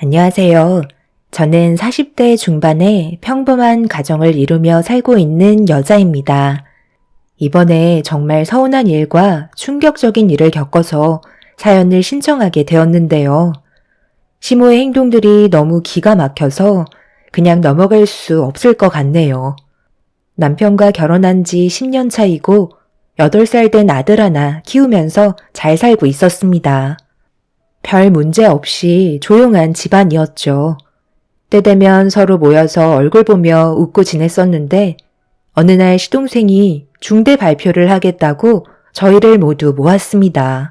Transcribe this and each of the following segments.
안녕하세요. 저는 40대 중반의 평범한 가정을 이루며 살고 있는 여자입니다. 이번에 정말 서운한 일과 충격적인 일을 겪어서 사연을 신청하게 되었는데요. 시모의 행동들이 너무 기가 막혀서 그냥 넘어갈 수 없을 것 같네요. 남편과 결혼한 지 10년 차이고 8살 된 아들 하나 키우면서 잘 살고 있었습니다. 별 문제 없이 조용한 집안이었죠. 때 되면 서로 모여서 얼굴 보며 웃고 지냈었는데 어느 날 시동생이 중대 발표를 하겠다고 저희를 모두 모았습니다.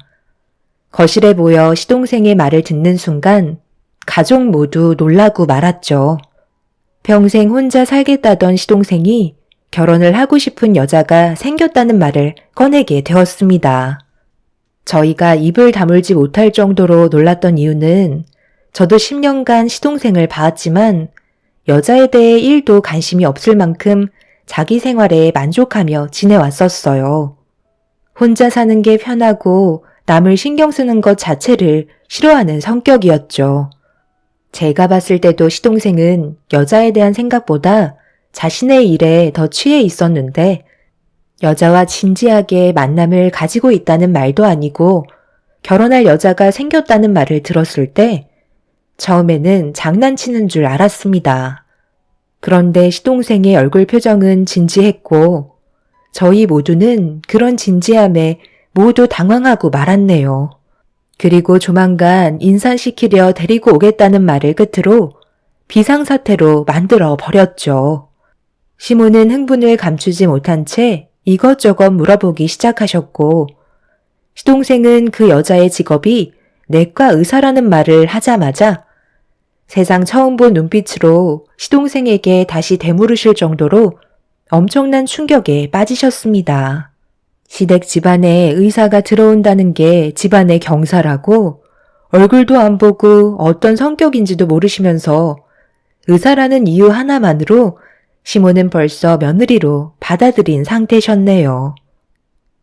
거실에 모여 시동생의 말을 듣는 순간 가족 모두 놀라고 말았죠. 평생 혼자 살겠다던 시동생이 결혼을 하고 싶은 여자가 생겼다는 말을 꺼내게 되었습니다. 저희가 입을 다물지 못할 정도로 놀랐던 이유는 저도 10년간 시동생을 봐왔지만 여자에 대해 1도 관심이 없을 만큼 자기 생활에 만족하며 지내왔었어요. 혼자 사는 게 편하고 남을 신경 쓰는 것 자체를 싫어하는 성격이었죠. 제가 봤을 때도 시동생은 여자에 대한 생각보다 자신의 일에 더 취해 있었는데 여자와 진지하게 만남을 가지고 있다는 말도 아니고 결혼할 여자가 생겼다는 말을 들었을 때 처음에는 장난치는 줄 알았습니다. 그런데 시동생의 얼굴 표정은 진지했고 저희 모두는 그런 진지함에 모두 당황하고 말았네요. 그리고 조만간 인사시키려 데리고 오겠다는 말을 끝으로 비상사태로 만들어 버렸죠. 시모는 흥분을 감추지 못한 채 이것저것 물어보기 시작하셨고 시동생은 그 여자의 직업이 내과 의사라는 말을 하자마자 세상 처음 본 눈빛으로 시동생에게 다시 되물으실 정도로 엄청난 충격에 빠지셨습니다. 시댁 집안에 의사가 들어온다는 게 집안의 경사라고 얼굴도 안 보고 어떤 성격인지도 모르시면서 의사라는 이유 하나만으로 시모는 벌써 며느리로 받아들인 상태셨네요.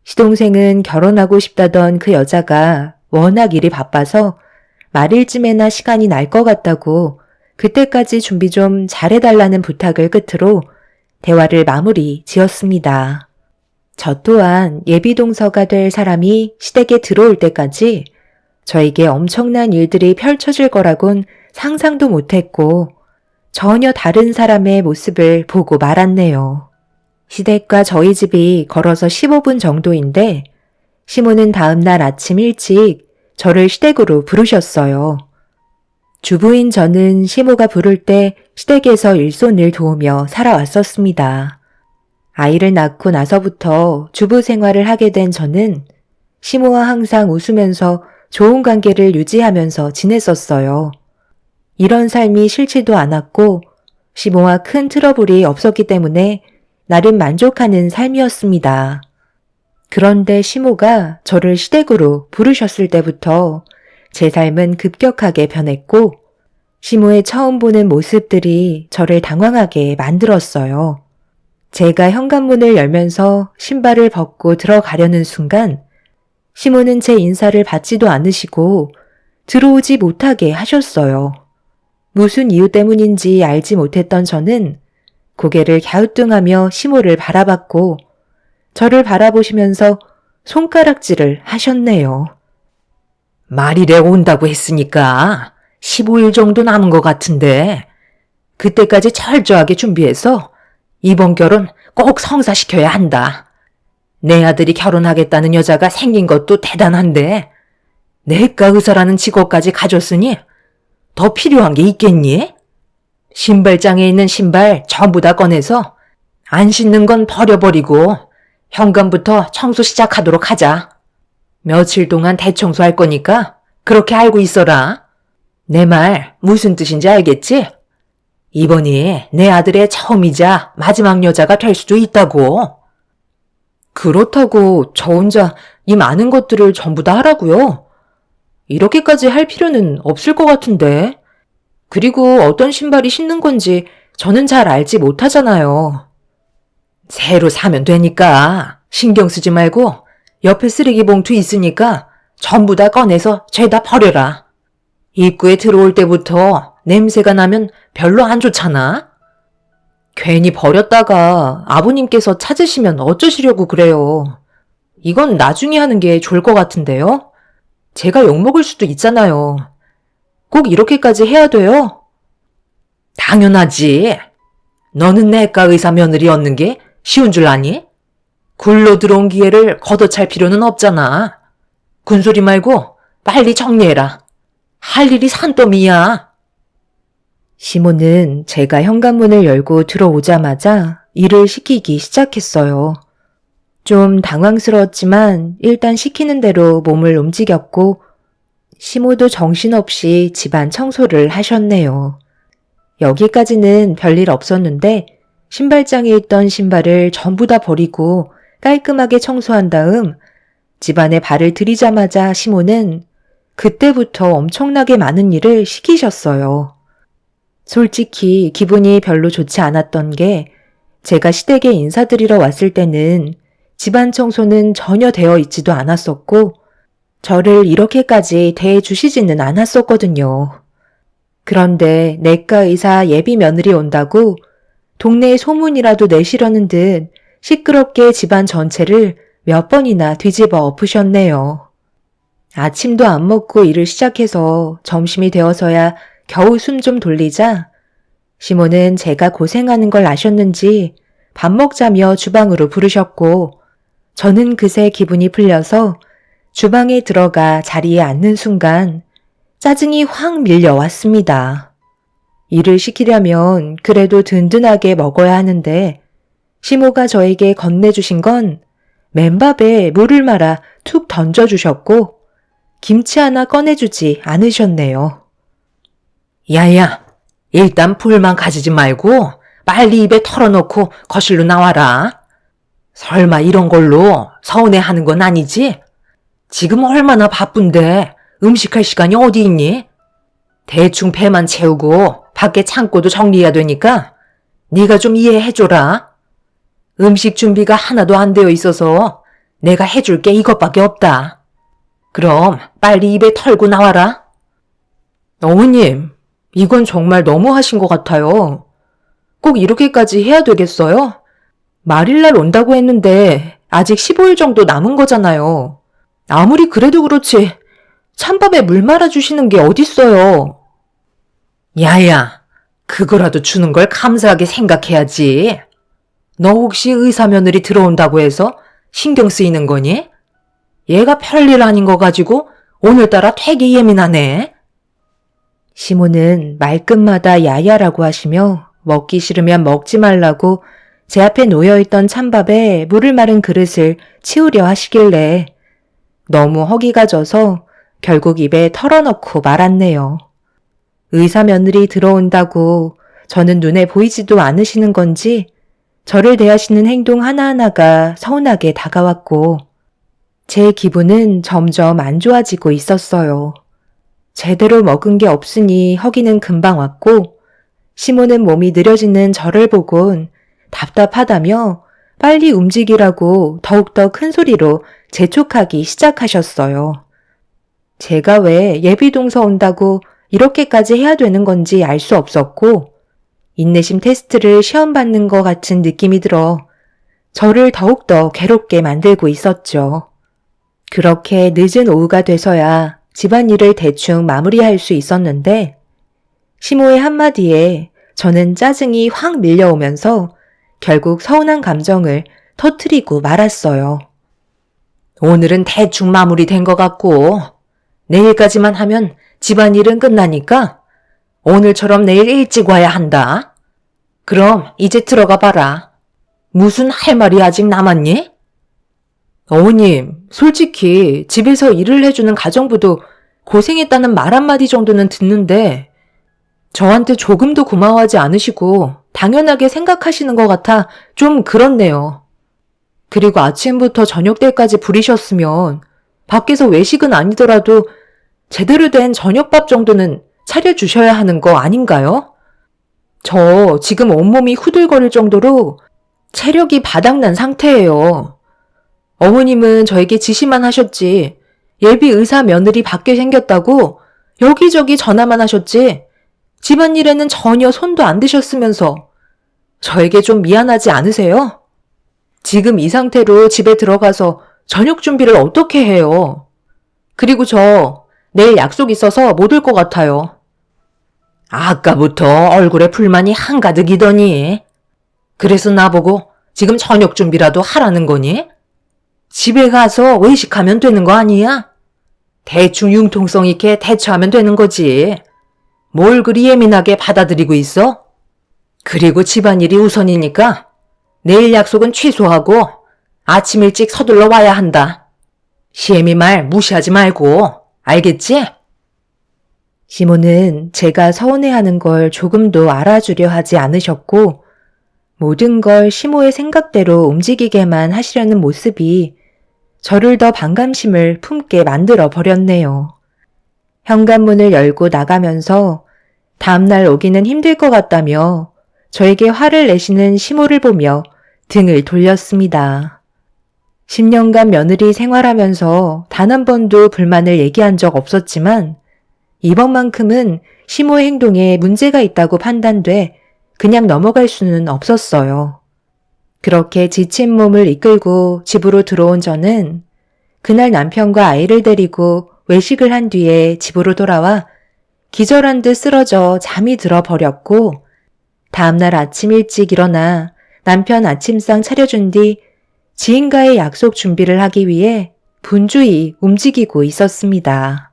시동생은 결혼하고 싶다던 그 여자가 워낙 일이 바빠서 말일쯤에나 시간이 날 것 같다고 그때까지 준비 좀 잘해달라는 부탁을 끝으로 대화를 마무리 지었습니다. 저 또한 예비동서가 될 사람이 시댁에 들어올 때까지 저에게 엄청난 일들이 펼쳐질 거라곤 상상도 못했고 전혀 다른 사람의 모습을 보고 말았네요. 시댁과 저희 집이 걸어서 15분 정도인데 시모는 다음날 아침 일찍 저를 시댁으로 부르셨어요. 주부인 저는 시모가 부를 때 시댁에서 일손을 도우며 살아왔었습니다. 아이를 낳고 나서부터 주부 생활을 하게 된 저는 시모와 항상 웃으면서 좋은 관계를 유지하면서 지냈었어요. 이런 삶이 싫지도 않았고 시모와 큰 트러블이 없었기 때문에 나름 만족하는 삶이었습니다. 그런데 시모가 저를 시댁으로 부르셨을 때부터 제 삶은 급격하게 변했고 시모의 처음 보는 모습들이 저를 당황하게 만들었어요. 제가 현관문을 열면서 신발을 벗고 들어가려는 순간 시모는 제 인사를 받지도 않으시고 들어오지 못하게 하셨어요. 무슨 이유 때문인지 알지 못했던 저는 고개를 갸우뚱하며 시모를 바라봤고 저를 바라보시면서 손가락질을 하셨네요. 말일에 온다고 했으니까 15일 정도 남은 것 같은데 그때까지 철저하게 준비해서 이번 결혼 꼭 성사시켜야 한다. 내 아들이 결혼하겠다는 여자가 생긴 것도 대단한데 내과 의사라는 직업까지 가졌으니 더 필요한 게 있겠니? 신발장에 있는 신발 전부 다 꺼내서 안 신는 건 버려버리고 현관부터 청소 시작하도록 하자. 며칠 동안 대청소할 거니까 그렇게 알고 있어라. 내 말 무슨 뜻인지 알겠지? 이번이 내 아들의 처음이자 마지막 여자가 될 수도 있다고. 그렇다고 저 혼자 이 많은 것들을 전부 다 하라고요? 이렇게까지 할 필요는 없을 것 같은데. 그리고 어떤 신발이 신는 건지 저는 잘 알지 못하잖아요. 새로 사면 되니까 신경 쓰지 말고 옆에 쓰레기 봉투 있으니까 전부 다 꺼내서 죄다 버려라. 입구에 들어올 때부터 냄새가 나면 별로 안 좋잖아? 괜히 버렸다가 아버님께서 찾으시면 어쩌시려고 그래요. 이건 나중에 하는 게 좋을 것 같은데요? 제가 욕먹을 수도 있잖아요. 꼭 이렇게까지 해야 돼요? 당연하지. 너는 내과 의사 며느리 얻는 게 쉬운 줄 아니? 굴러 들어온 기회를 걷어찰 필요는 없잖아. 군소리 말고 빨리 정리해라. 할 일이 산더미야. 시모는 제가 현관문을 열고 들어오자마자 일을 시키기 시작했어요. 좀 당황스러웠지만 일단 시키는 대로 몸을 움직였고 시모도 정신없이 집안 청소를 하셨네요. 여기까지는 별일 없었는데 신발장에 있던 신발을 전부 다 버리고 깔끔하게 청소한 다음 집안에 발을 들이자마자 시모는 그때부터 엄청나게 많은 일을 시키셨어요. 솔직히 기분이 별로 좋지 않았던 게 제가 시댁에 인사드리러 왔을 때는 집안 청소는 전혀 되어 있지도 않았었고 저를 이렇게까지 대해주시지는 않았었거든요. 그런데 내과 의사 예비 며느리 온다고 동네에 소문이라도 내시려는 듯 시끄럽게 집안 전체를 몇 번이나 뒤집어 엎으셨네요. 아침도 안 먹고 일을 시작해서 점심이 되어서야 겨우 숨 좀 돌리자 시모는 제가 고생하는 걸 아셨는지 밥 먹자며 주방으로 부르셨고 저는 그새 기분이 풀려서 주방에 들어가 자리에 앉는 순간 짜증이 확 밀려왔습니다. 일을 시키려면 그래도 든든하게 먹어야 하는데 시모가 저에게 건네주신 건 맨밥에 물을 말아 툭 던져주셨고 김치 하나 꺼내주지 않으셨네요. 야야, 일단 불만 가지지 말고 빨리 입에 털어놓고 거실로 나와라. 설마 이런 걸로 서운해하는 건 아니지? 지금 얼마나 바쁜데 음식할 시간이 어디 있니? 대충 배만 채우고 밖에 창고도 정리해야 되니까 네가 좀 이해해줘라. 음식 준비가 하나도 안 되어 있어서 내가 해줄 게 이것밖에 없다. 그럼 빨리 입에 털고 나와라. 어머님, 이건 정말 너무하신 것 같아요. 꼭 이렇게까지 해야 되겠어요? 말일날 온다고 했는데 아직 15일 정도 남은 거잖아요. 아무리 그래도 그렇지 찬밥에 물 말아주시는 게 어딨어요. 야야, 그거라도 주는 걸 감사하게 생각해야지. 너 혹시 의사 며느리 들어온다고 해서 신경 쓰이는 거니? 얘가 별일 아닌 거 가지고 오늘따라 되게 예민하네. 시모는 말끝마다 야야라고 하시며 먹기 싫으면 먹지 말라고 제 앞에 놓여있던 찬밥에 물을 마른 그릇을 치우려 하시길래 너무 허기가 져서 결국 입에 털어넣고 말았네요. 의사 며느리 들어온다고 저는 눈에 보이지도 않으시는 건지 저를 대하시는 행동 하나하나가 서운하게 다가왔고 제 기분은 점점 안 좋아지고 있었어요. 제대로 먹은 게 없으니 허기는 금방 왔고 시모는 몸이 느려지는 저를 보곤 답답하다며 빨리 움직이라고 더욱더 큰 소리로 재촉하기 시작하셨어요. 제가 왜 예비동서 온다고 이렇게까지 해야 되는 건지 알 수 없었고 인내심 테스트를 시험 받는 것 같은 느낌이 들어 저를 더욱더 괴롭게 만들고 있었죠. 그렇게 늦은 오후가 돼서야 집안일을 대충 마무리할 수 있었는데 시모의 한마디에 저는 짜증이 확 밀려오면서 결국 서운한 감정을 터뜨리고 말았어요. 오늘은 대충 마무리된 것 같고 내일까지만 하면 집안일은 끝나니까 오늘처럼 내일 일찍 와야 한다. 그럼 이제 들어가 봐라. 무슨 할 말이 아직 남았니? 어머님, 솔직히 집에서 일을 해주는 가정부도 고생했다는 말 한마디 정도는 듣는데 저한테 조금도 고마워하지 않으시고 당연하게 생각하시는 것 같아 좀 그렇네요. 그리고 아침부터 저녁 때까지 부리셨으면 밖에서 외식은 아니더라도 제대로 된 저녁밥 정도는 차려주셔야 하는 거 아닌가요? 저 지금 온몸이 후들거릴 정도로 체력이 바닥난 상태예요. 어머님은 저에게 지시만 하셨지 예비 의사 며느리 받게 생겼다고 여기저기 전화만 하셨지 집안일에는 전혀 손도 안 대셨으면서 저에게 좀 미안하지 않으세요? 지금 이 상태로 집에 들어가서 저녁 준비를 어떻게 해요? 그리고 저 내일 약속 있어서 못 올 것 같아요. 아까부터 얼굴에 불만이 한가득이더니 그래서 나보고 지금 저녁 준비라도 하라는 거니? 집에 가서 외식하면 되는 거 아니야? 대충 융통성 있게 대처하면 되는 거지. 뭘 그리 예민하게 받아들이고 있어? 그리고 집안일이 우선이니까 내일 약속은 취소하고 아침 일찍 서둘러 와야 한다. 시애미 말 무시하지 말고, 알겠지? 시모는 제가 서운해하는 걸 조금도 알아주려 하지 않으셨고 모든 걸 시모의 생각대로 움직이게만 하시려는 모습이 저를 더 반감심을 품게 만들어 버렸네요. 현관문을 열고 나가면서 다음날 오기는 힘들 것 같다며 저에게 화를 내시는 시모를 보며 등을 돌렸습니다. 10년간 며느리 생활하면서 단 한 번도 불만을 얘기한 적 없었지만 이번만큼은 시모의 행동에 문제가 있다고 판단돼 그냥 넘어갈 수는 없었어요. 그렇게 지친 몸을 이끌고 집으로 들어온 저는 그날 남편과 아이를 데리고 외식을 한 뒤에 집으로 돌아와 기절한 듯 쓰러져 잠이 들어 버렸고 다음날 아침 일찍 일어나 남편 아침상 차려준 뒤 지인과의 약속 준비를 하기 위해 분주히 움직이고 있었습니다.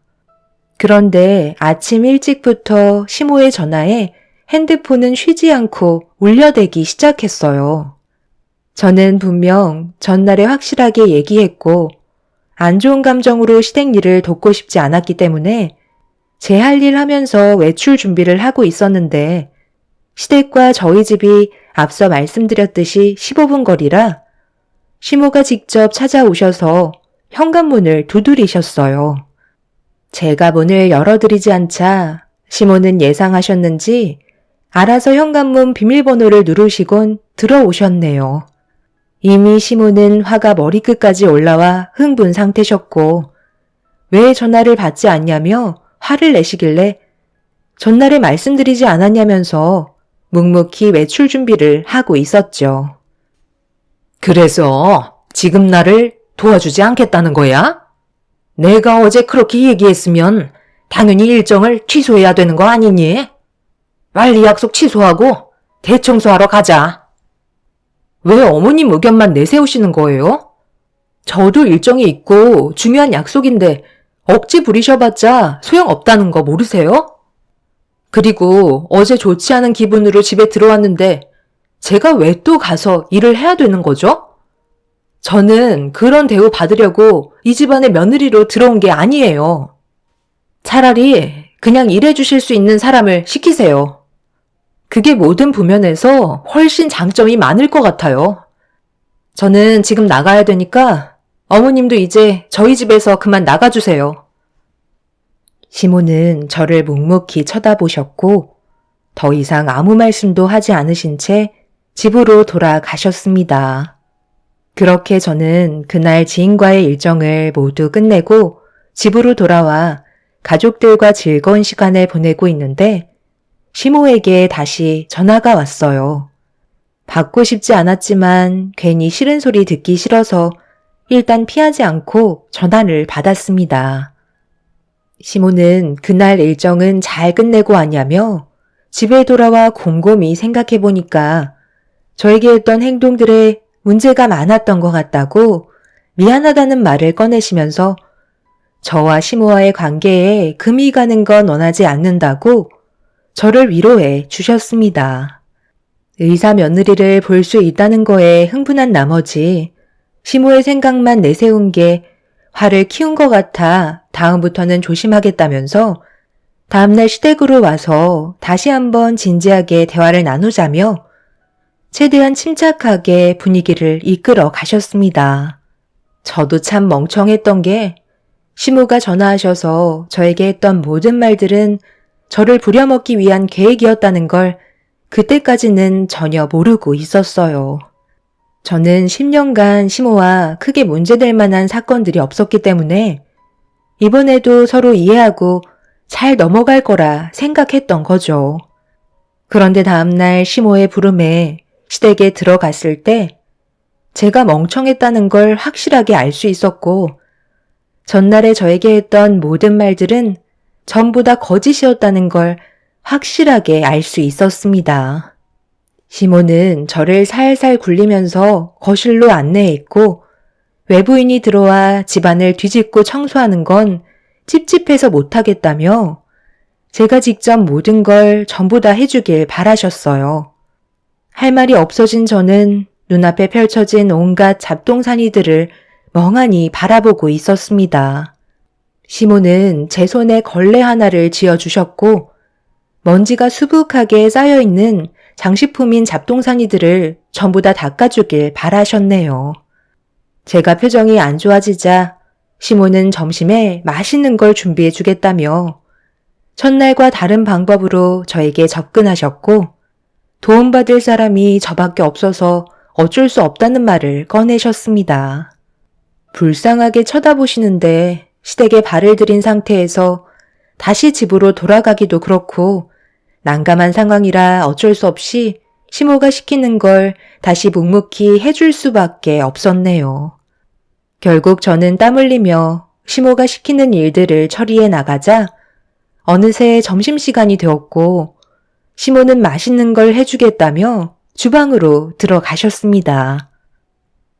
그런데 아침 일찍부터 시모의 전화에 핸드폰은 쉬지 않고 울려대기 시작했어요. 저는 분명 전날에 확실하게 얘기했고 안 좋은 감정으로 시댁 일을 돕고 싶지 않았기 때문에 제 할 일 하면서 외출 준비를 하고 있었는데 시댁과 저희 집이 앞서 말씀드렸듯이 15분 거리라 시모가 직접 찾아오셔서 현관문을 두드리셨어요. 제가 문을 열어드리지 않자 시모는 예상하셨는지 알아서 현관문 비밀번호를 누르시곤 들어오셨네요. 이미 시모는 화가 머리끝까지 올라와 흥분 상태셨고 왜 전화를 받지 않냐며 화를 내시길래 전날에 말씀드리지 않았냐면서 묵묵히 외출 준비를 하고 있었죠. 그래서 지금 나를 도와주지 않겠다는 거야? 내가 어제 그렇게 얘기했으면 당연히 일정을 취소해야 되는 거 아니니? 빨리 약속 취소하고 대청소하러 가자. 왜 어머님 의견만 내세우시는 거예요? 저도 일정이 있고 중요한 약속인데 억지 부리셔봤자 소용없다는 거 모르세요? 그리고 어제 좋지 않은 기분으로 집에 들어왔는데 제가 왜 또 가서 일을 해야 되는 거죠? 저는 그런 대우 받으려고 이 집안의 며느리로 들어온 게 아니에요. 차라리 그냥 일해주실 수 있는 사람을 시키세요. 그게 모든 부면에서 훨씬 장점이 많을 것 같아요. 저는 지금 나가야 되니까 어머님도 이제 저희 집에서 그만 나가주세요. 시모는 저를 묵묵히 쳐다보셨고 더 이상 아무 말씀도 하지 않으신 채 집으로 돌아가셨습니다. 그렇게 저는 그날 지인과의 일정을 모두 끝내고 집으로 돌아와 가족들과 즐거운 시간을 보내고 있는데 시모에게 다시 전화가 왔어요. 받고 싶지 않았지만 괜히 싫은 소리 듣기 싫어서 일단 피하지 않고 전화를 받았습니다. 시모는 그날 일정은 잘 끝내고 왔냐며 집에 돌아와 곰곰이 생각해보니까 저에게 했던 행동들에 문제가 많았던 것 같다고 미안하다는 말을 꺼내시면서 저와 시모와의 관계에 금이 가는 건 원하지 않는다고 저를 위로해 주셨습니다. 의사 며느리를 볼 수 있다는 거에 흥분한 나머지 시모의 생각만 내세운 게 화를 키운 것 같아 다음부터는 조심하겠다면서 다음날 시댁으로 와서 다시 한번 진지하게 대화를 나누자며 최대한 침착하게 분위기를 이끌어 가셨습니다. 저도 참 멍청했던 게 시모가 전화하셔서 저에게 했던 모든 말들은 저를 부려먹기 위한 계획이었다는 걸 그때까지는 전혀 모르고 있었어요. 저는 10년간 시모와 크게 문제될 만한 사건들이 없었기 때문에 이번에도 서로 이해하고 잘 넘어갈 거라 생각했던 거죠. 그런데 다음날 시모의 부름에 시댁에 들어갔을 때 제가 멍청했다는 걸 확실하게 알 수 있었고, 전날에 저에게 했던 모든 말들은 전부 다 거짓이었다는 걸 확실하게 알 수 있었습니다. 시모는 저를 살살 굴리면서 거실로 안내했고, 외부인이 들어와 집안을 뒤집고 청소하는 건 찝찝해서 못하겠다며 제가 직접 모든 걸 전부 다 해주길 바라셨어요. 할 말이 없어진 저는 눈앞에 펼쳐진 온갖 잡동사니들을 멍하니 바라보고 있었습니다. 시모는 제 손에 걸레 하나를 쥐어주셨고 먼지가 수북하게 쌓여있는 장식품인 잡동사니들을 전부 다 닦아주길 바라셨네요. 제가 표정이 안 좋아지자 시모는 점심에 맛있는 걸 준비해 주겠다며 첫날과 다른 방법으로 저에게 접근하셨고 도움받을 사람이 저밖에 없어서 어쩔 수 없다는 말을 꺼내셨습니다. 불쌍하게 쳐다보시는데 시댁에 발을 들인 상태에서 다시 집으로 돌아가기도 그렇고 난감한 상황이라 어쩔 수 없이 시모가 시키는 걸 다시 묵묵히 해줄 수밖에 없었네요. 결국 저는 땀 흘리며 시모가 시키는 일들을 처리해 나가자 어느새 점심시간이 되었고 시모는 맛있는 걸 해주겠다며 주방으로 들어가셨습니다.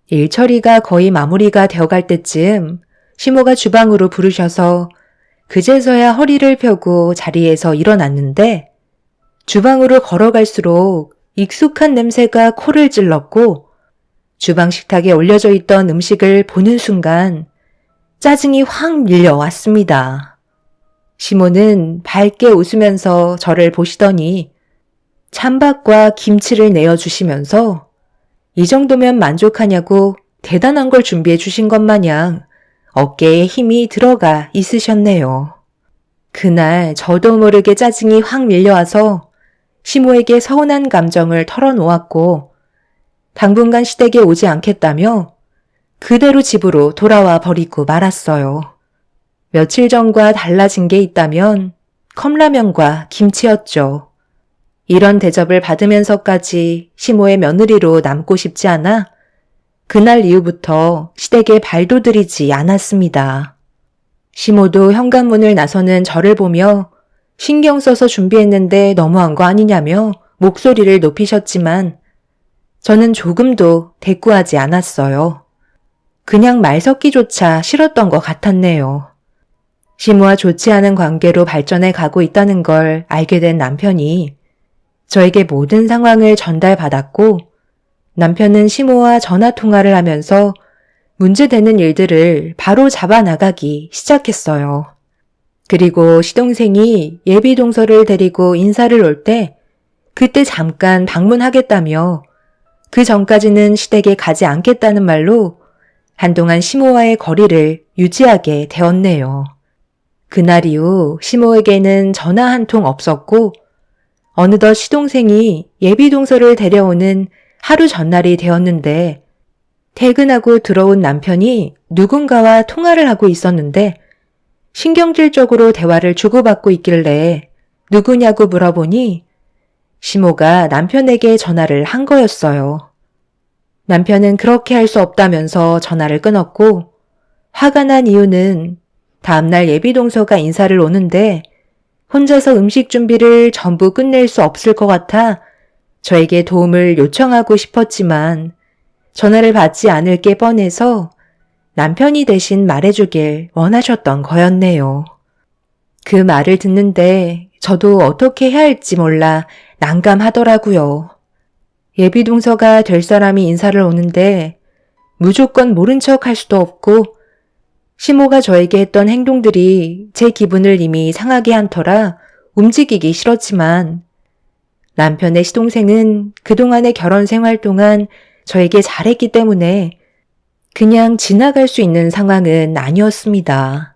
일 처리가 거의 마무리가 되어갈 때쯤 시모가 주방으로 부르셔서 그제서야 허리를 펴고 자리에서 일어났는데 주방으로 걸어갈수록 익숙한 냄새가 코를 찔렀고 주방 식탁에 올려져 있던 음식을 보는 순간 짜증이 확 밀려왔습니다. 시모는 밝게 웃으면서 저를 보시더니 찬밥과 김치를 내어주시면서 이 정도면 만족하냐고 대단한 걸 준비해 주신 것 마냥 어깨에 힘이 들어가 있으셨네요. 그날 저도 모르게 짜증이 확 밀려와서 시모에게 서운한 감정을 털어놓았고 당분간 시댁에 오지 않겠다며 그대로 집으로 돌아와 버리고 말았어요. 며칠 전과 달라진 게 있다면 컵라면과 김치였죠. 이런 대접을 받으면서까지 시모의 며느리로 남고 싶지 않아 그날 이후부터 시댁에 발도 들이지 않았습니다. 시모도 현관문을 나서는 저를 보며 신경 써서 준비했는데 너무한 거 아니냐며 목소리를 높이셨지만 저는 조금도 대꾸하지 않았어요. 그냥 말 섞기조차 싫었던 것 같았네요. 시모와 좋지 않은 관계로 발전해 가고 있다는 걸 알게 된 남편이 저에게 모든 상황을 전달받았고 남편은 시모와 전화통화를 하면서 문제되는 일들을 바로 잡아나가기 시작했어요. 그리고 시동생이 예비 동서를 데리고 인사를 올 때 그때 잠깐 방문하겠다며 그 전까지는 시댁에 가지 않겠다는 말로 한동안 시모와의 거리를 유지하게 되었네요. 그날 이후 시모에게는 전화 한 통 없었고 어느덧 시동생이 예비 동서를 데려오는 하루 전날이 되었는데 퇴근하고 들어온 남편이 누군가와 통화를 하고 있었는데 신경질적으로 대화를 주고받고 있길래 누구냐고 물어보니 시모가 남편에게 전화를 한 거였어요. 남편은 그렇게 할 수 없다면서 전화를 끊었고 화가 난 이유는 다음날 예비동서가 인사를 오는데 혼자서 음식 준비를 전부 끝낼 수 없을 것 같아 저에게 도움을 요청하고 싶었지만 전화를 받지 않을 게 뻔해서 남편이 대신 말해주길 원하셨던 거였네요. 그 말을 듣는데 저도 어떻게 해야 할지 몰라 난감하더라고요. 예비동서가 될 사람이 인사를 오는데 무조건 모른 척 할 수도 없고 시모가 저에게 했던 행동들이 제 기분을 이미 상하게 한 터라 움직이기 싫었지만 남편의 시동생은 그동안의 결혼 생활 동안 저에게 잘했기 때문에 그냥 지나갈 수 있는 상황은 아니었습니다.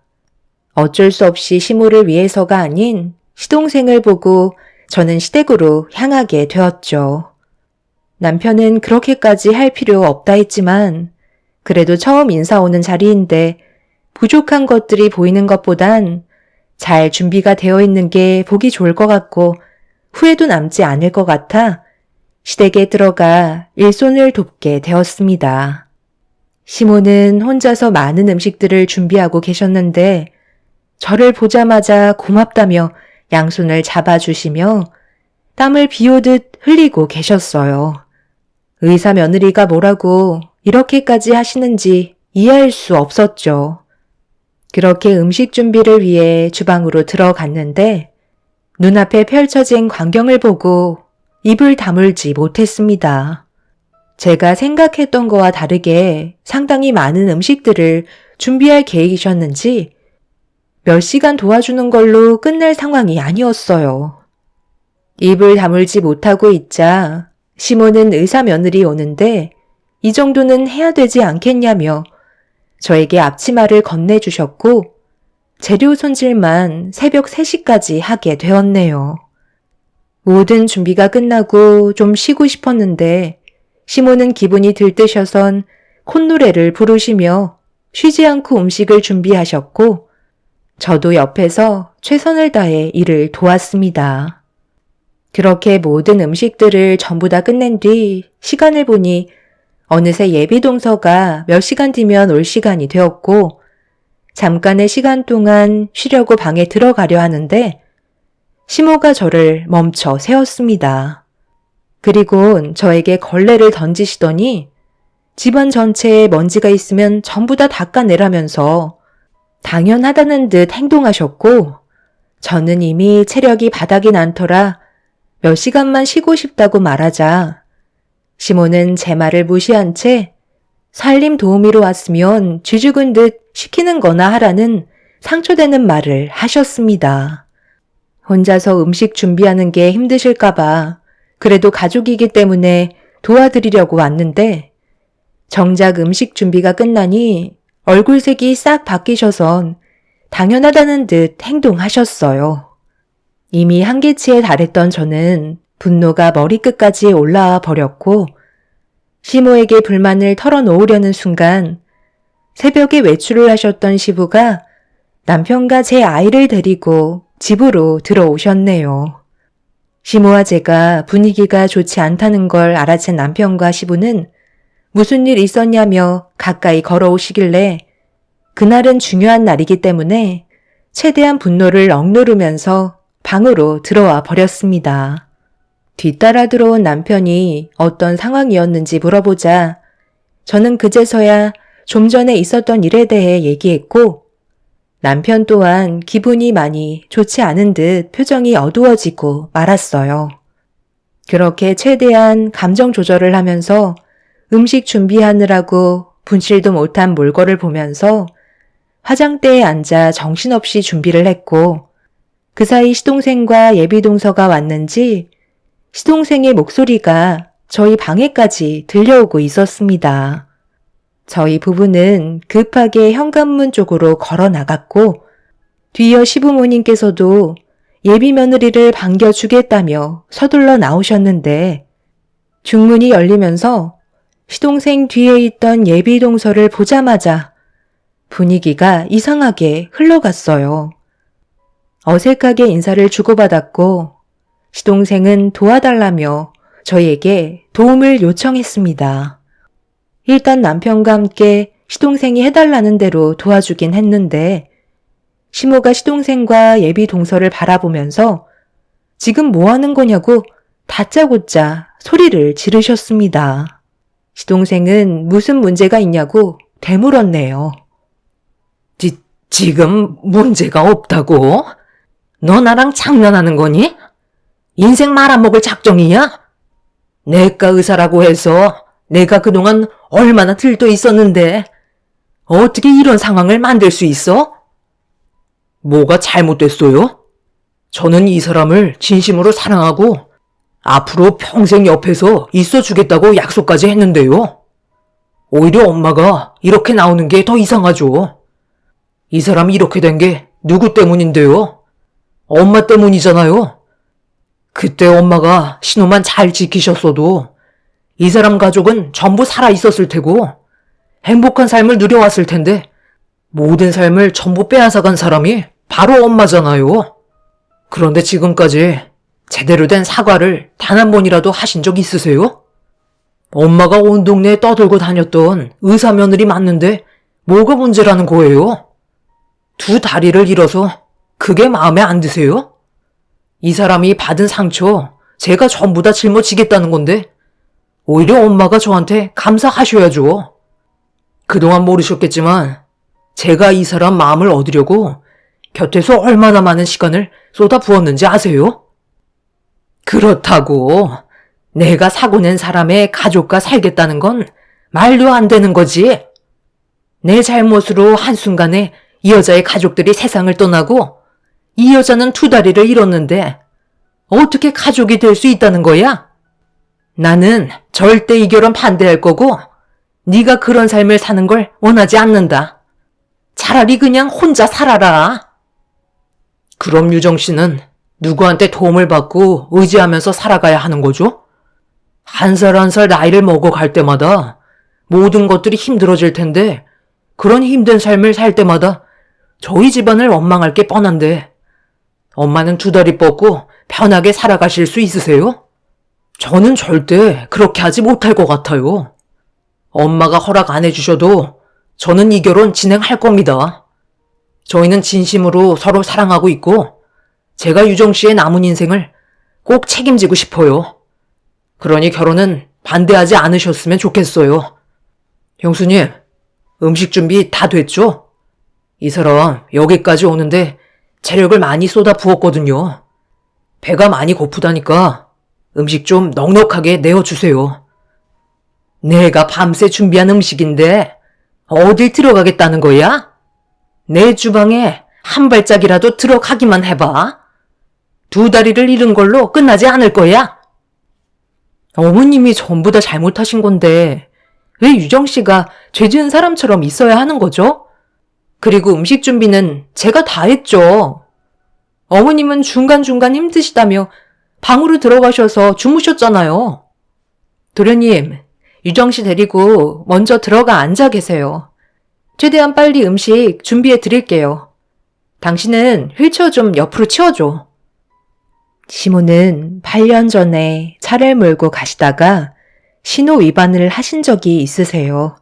어쩔 수 없이 시모를 위해서가 아닌 시동생을 보고 저는 시댁으로 향하게 되었죠. 남편은 그렇게까지 할 필요 없다 했지만 그래도 처음 인사 오는 자리인데 부족한 것들이 보이는 것보단 잘 준비가 되어 있는 게 보기 좋을 것 같고 후회도 남지 않을 것 같아 시댁에 들어가 일손을 돕게 되었습니다. 시모는 혼자서 많은 음식들을 준비하고 계셨는데 저를 보자마자 고맙다며 양손을 잡아주시며 땀을 비오듯 흘리고 계셨어요. 의사 며느리가 뭐라고 이렇게까지 하시는지 이해할 수 없었죠. 그렇게 음식 준비를 위해 주방으로 들어갔는데 눈앞에 펼쳐진 광경을 보고 입을 다물지 못했습니다. 제가 생각했던 거와 다르게 상당히 많은 음식들을 준비할 계획이셨는지 몇 시간 도와주는 걸로 끝날 상황이 아니었어요. 입을 다물지 못하고 있자 시모는 의사 며느리 오는데 이 정도는 해야 되지 않겠냐며 저에게 앞치마를 건네주셨고 재료 손질만 새벽 3시까지 하게 되었네요. 모든 준비가 끝나고 좀 쉬고 싶었는데 시모는 기분이 들뜨셔선 콧노래를 부르시며 쉬지 않고 음식을 준비하셨고 저도 옆에서 최선을 다해 일을 도왔습니다. 그렇게 모든 음식들을 전부 다 끝낸 뒤 시간을 보니 어느새 예비 동서가 몇 시간 뒤면 올 시간이 되었고 잠깐의 시간 동안 쉬려고 방에 들어가려 하는데 시모가 저를 멈춰 세웠습니다. 그리고 저에게 걸레를 던지시더니 집안 전체에 먼지가 있으면 전부 다 닦아내라면서 당연하다는 듯 행동하셨고 저는 이미 체력이 바닥이 난터라 몇 시간만 쉬고 싶다고 말하자 시모는 제 말을 무시한 채 살림 도우미로 왔으면 쥐죽은 듯 시키는 거나 하라는 상처되는 말을 하셨습니다. 혼자서 음식 준비하는 게 힘드실까봐 그래도 가족이기 때문에 도와드리려고 왔는데 정작 음식 준비가 끝나니 얼굴색이 싹 바뀌셔선 당연하다는 듯 행동하셨어요. 이미 한계치에 달했던 저는 분노가 머리끝까지 올라와 버렸고 시모에게 불만을 털어놓으려는 순간 새벽에 외출을 하셨던 시부가 남편과 제 아이를 데리고 집으로 들어오셨네요. 시모와 제가 분위기가 좋지 않다는 걸 알아챈 남편과 시부는 무슨 일 있었냐며 가까이 걸어오시길래 그날은 중요한 날이기 때문에 최대한 분노를 억누르면서 방으로 들어와 버렸습니다. 뒤따라 들어온 남편이 어떤 상황이었는지 물어보자 저는 그제서야 좀 전에 있었던 일에 대해 얘기했고 남편 또한 기분이 많이 좋지 않은 듯 표정이 어두워지고 말았어요. 그렇게 최대한 감정 조절을 하면서 음식 준비하느라고 분칠도 못한 몰골을 보면서 화장대에 앉아 정신없이 준비를 했고 그 사이 시동생과 예비동서가 왔는지 시동생의 목소리가 저희 방에까지 들려오고 있었습니다. 저희 부부는 급하게 현관문 쪽으로 걸어 나갔고 뒤이어 시부모님께서도 예비 며느리를 반겨주겠다며 서둘러 나오셨는데 중문이 열리면서 시동생 뒤에 있던 예비 동서를 보자마자 분위기가 이상하게 흘러갔어요. 어색하게 인사를 주고받았고 시동생은 도와달라며 저희에게 도움을 요청했습니다. 일단 남편과 함께 시동생이 해달라는 대로 도와주긴 했는데 시모가 시동생과 예비 동서를 바라보면서 지금 뭐 하는 거냐고 다짜고짜 소리를 지르셨습니다. 시동생은 무슨 문제가 있냐고 되물었네요. 지금 문제가 없다고? 너 나랑 장난하는 거니? 인생 말아먹을 작정이야? 내과 의사라고 해서 내가 그동안 얼마나 들떠 있었는데 어떻게 이런 상황을 만들 수 있어? 뭐가 잘못됐어요? 저는 이 사람을 진심으로 사랑하고 앞으로 평생 옆에서 있어주겠다고 약속까지 했는데요. 오히려 엄마가 이렇게 나오는 게 더 이상하죠. 이 사람이 이렇게 된 게 누구 때문인데요? 엄마 때문이잖아요. 그때 엄마가 신호만 잘 지키셨어도 이 사람 가족은 전부 살아있었을 테고 행복한 삶을 누려왔을 텐데 모든 삶을 전부 빼앗아간 사람이 바로 엄마잖아요. 그런데 지금까지 제대로 된 사과를 단 한 번이라도 하신 적 있으세요? 엄마가 온 동네에 떠들고 다녔던 의사 며느리 맞는데 뭐가 문제라는 거예요? 두 다리를 잃어서 그게 마음에 안 드세요? 이 사람이 받은 상처 제가 전부 다 짊어지겠다는 건데 오히려 엄마가 저한테 감사하셔야죠. 그동안 모르셨겠지만 제가 이 사람 마음을 얻으려고 곁에서 얼마나 많은 시간을 쏟아 부었는지 아세요? 그렇다고 내가 사고 낸 사람의 가족과 살겠다는 건 말도 안 되는 거지. 내 잘못으로 한순간에 이 여자의 가족들이 세상을 떠나고 이 여자는 두 다리를 잃었는데 어떻게 가족이 될 수 있다는 거야? 나는 절대 이 결혼 반대할 거고 네가 그런 삶을 사는 걸 원하지 않는다. 차라리 그냥 혼자 살아라. 그럼 유정 씨는 누구한테 도움을 받고 의지하면서 살아가야 하는 거죠? 한 살 한 살 나이를 먹어갈 때마다 모든 것들이 힘들어질 텐데 그런 힘든 삶을 살 때마다 저희 집안을 원망할 게 뻔한데 엄마는 두 다리 뻗고 편하게 살아가실 수 있으세요? 저는 절대 그렇게 하지 못할 것 같아요. 엄마가 허락 안 해주셔도 저는 이 결혼 진행할 겁니다. 저희는 진심으로 서로 사랑하고 있고 제가 유정 씨의 남은 인생을 꼭 책임지고 싶어요. 그러니 결혼은 반대하지 않으셨으면 좋겠어요. 형수님, 음식 준비 다 됐죠? 이 사람 여기까지 오는데 체력을 많이 쏟아 부었거든요. 배가 많이 고프다니까 음식 좀 넉넉하게 내어주세요. 내가 밤새 준비한 음식인데 어딜 들어가겠다는 거야? 내 주방에 한 발짝이라도 들어가기만 해봐. 두 다리를 잃은 걸로 끝나지 않을 거야. 어머님이 전부 다 잘못하신 건데 왜 유정 씨가 죄 지은 사람처럼 있어야 하는 거죠? 그리고 음식 준비는 제가 다 했죠. 어머님은 중간중간 힘드시다며 방으로 들어가셔서 주무셨잖아요. 도련님, 유정 씨 데리고 먼저 들어가 앉아 계세요. 최대한 빨리 음식 준비해 드릴게요. 당신은 휠체어 좀 옆으로 치워줘. 시모는 8년 전에 차를 몰고 가시다가 신호 위반을 하신 적이 있으세요.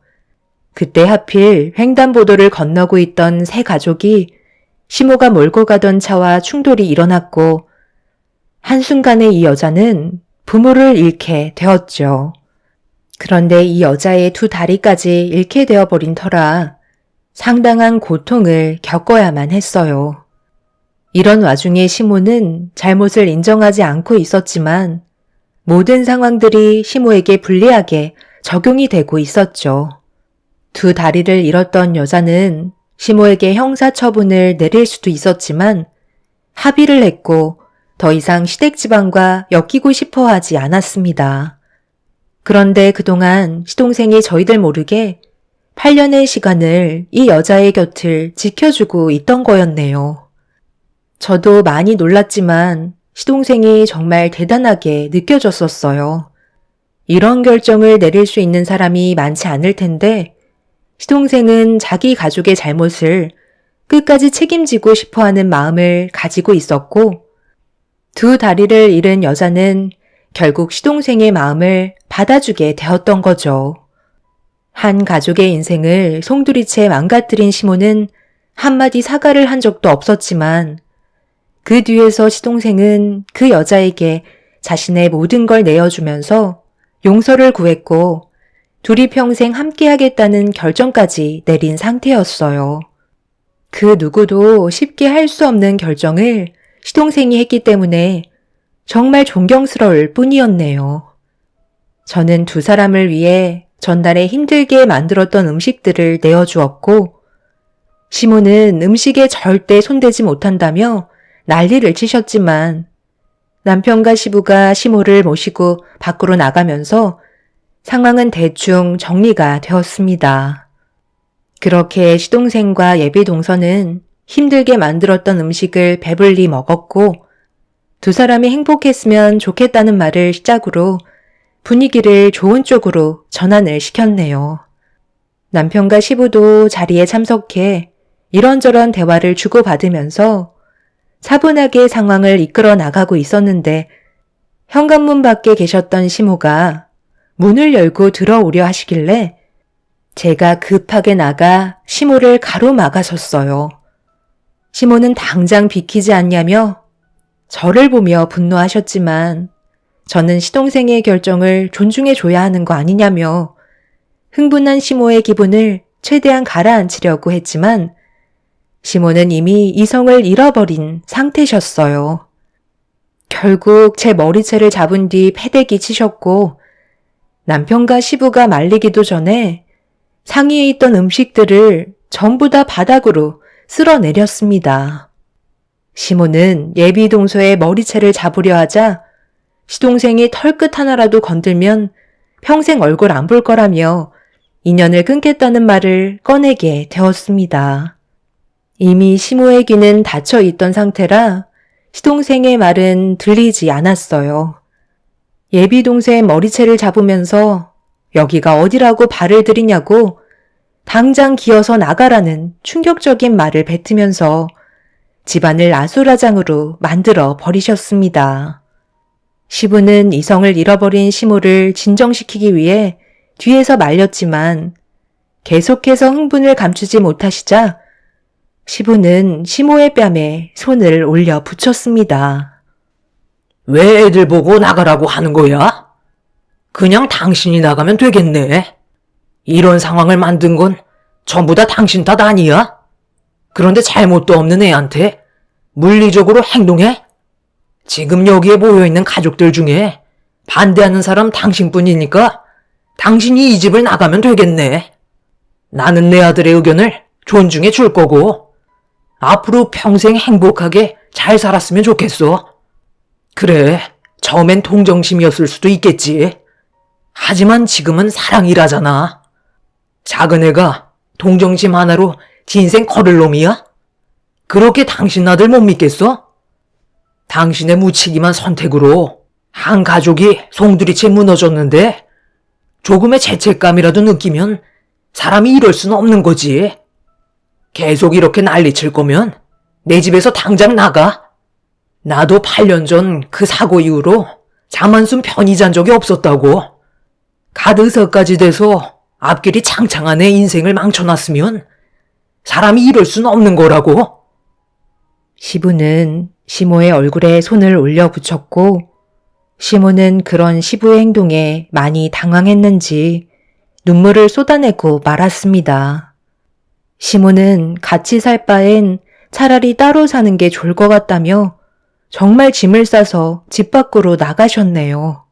그때 하필 횡단보도를 건너고 있던 세 가족이 시모가 몰고 가던 차와 충돌이 일어났고 한순간에 이 여자는 부모를 잃게 되었죠. 그런데 이 여자의 두 다리까지 잃게 되어버린 터라 상당한 고통을 겪어야만 했어요. 이런 와중에 시모는 잘못을 인정하지 않고 있었지만 모든 상황들이 시모에게 불리하게 적용이 되고 있었죠. 두 다리를 잃었던 여자는 시모에게 형사처분을 내릴 수도 있었지만 합의를 했고 더 이상 시댁집안과 엮이고 싶어 하지 않았습니다. 그런데 그동안 시동생이 저희들 모르게 8년의 시간을 이 여자의 곁을 지켜주고 있던 거였네요. 저도 많이 놀랐지만 시동생이 정말 대단하게 느껴졌었어요. 이런 결정을 내릴 수 있는 사람이 많지 않을 텐데 시동생은 자기 가족의 잘못을 끝까지 책임지고 싶어하는 마음을 가지고 있었고 두 다리를 잃은 여자는 결국 시동생의 마음을 받아주게 되었던 거죠. 한 가족의 인생을 송두리째 망가뜨린 시모는 한마디 사과를 한 적도 없었지만 그 뒤에서 시동생은 그 여자에게 자신의 모든 걸 내어주면서 용서를 구했고 둘이 평생 함께하겠다는 결정까지 내린 상태였어요. 그 누구도 쉽게 할 수 없는 결정을 시동생이 했기 때문에 정말 존경스러울 뿐이었네요. 저는 두 사람을 위해 전날에 힘들게 만들었던 음식들을 내어주었고 시모는 음식에 절대 손대지 못한다며 난리를 치셨지만 남편과 시부가 시모를 모시고 밖으로 나가면서 상황은 대충 정리가 되었습니다. 그렇게 시동생과 예비동서는 힘들게 만들었던 음식을 배불리 먹었고 두 사람이 행복했으면 좋겠다는 말을 시작으로 분위기를 좋은 쪽으로 전환을 시켰네요. 남편과 시부도 자리에 참석해 이런저런 대화를 주고받으면서 차분하게 상황을 이끌어 나가고 있었는데 현관문 밖에 계셨던 시모가 문을 열고 들어오려 하시길래 제가 급하게 나가 시모를 가로막아섰어요. 시모는 당장 비키지 않냐며 저를 보며 분노하셨지만 저는 시동생의 결정을 존중해줘야 하는 거 아니냐며 흥분한 시모의 기분을 최대한 가라앉히려고 했지만 시모는 이미 이성을 잃어버린 상태셨어요. 결국 제 머리채를 잡은 뒤 패대기 치셨고 남편과 시부가 말리기도 전에 상의에 있던 음식들을 전부 다 바닥으로 쓸어내렸습니다. 시모는 예비 동서의 머리채를 잡으려 하자 시동생이 털끝 하나라도 건들면 평생 얼굴 안 볼 거라며 인연을 끊겠다는 말을 꺼내게 되었습니다. 이미 시모의 귀는 닫혀 있던 상태라 시동생의 말은 들리지 않았어요. 예비 동서의 머리채를 잡으면서 여기가 어디라고 발을 들이냐고 당장 기어서 나가라는 충격적인 말을 뱉으면서 집안을 아수라장으로 만들어 버리셨습니다. 시부는 이성을 잃어버린 시모를 진정시키기 위해 뒤에서 말렸지만 계속해서 흥분을 감추지 못하시자 시부는 시모의 뺨에 손을 올려 붙였습니다. 왜 애들 보고 나가라고 하는 거야? 그냥 당신이 나가면 되겠네. 이런 상황을 만든 건 전부 다 당신 탓 아니야? 그런데 잘못도 없는 애한테 물리적으로 행동해? 지금 여기에 모여있는 가족들 중에 반대하는 사람 당신뿐이니까 당신이 이 집을 나가면 되겠네. 나는 내 아들의 의견을 존중해 줄 거고 앞으로 평생 행복하게 잘 살았으면 좋겠어. 그래, 처음엔 동정심이었을 수도 있겠지. 하지만 지금은 사랑이라잖아. 작은 애가 동정심 하나로 진생 걸을 놈이야? 그렇게 당신 아들 못 믿겠어? 당신의 무책임한 선택으로 한 가족이 송두리째 무너졌는데 조금의 죄책감이라도 느끼면 사람이 이럴 수는 없는 거지. 계속 이렇게 난리칠 거면 내 집에서 당장 나가. 나도 8년 전 그 사고 이후로 잠 한숨 편히 잔 적이 없었다고. 갓의사까지 돼서 앞길이 창창한 애 인생을 망쳐놨으면 사람이 이럴 수는 없는 거라고. 시부는 시모의 얼굴에 손을 올려 붙였고 시모는 그런 시부의 행동에 많이 당황했는지 눈물을 쏟아내고 말았습니다. 시모는 같이 살 바엔 차라리 따로 사는 게 좋을 것 같다며 정말 짐을 싸서 집 밖으로 나가셨네요.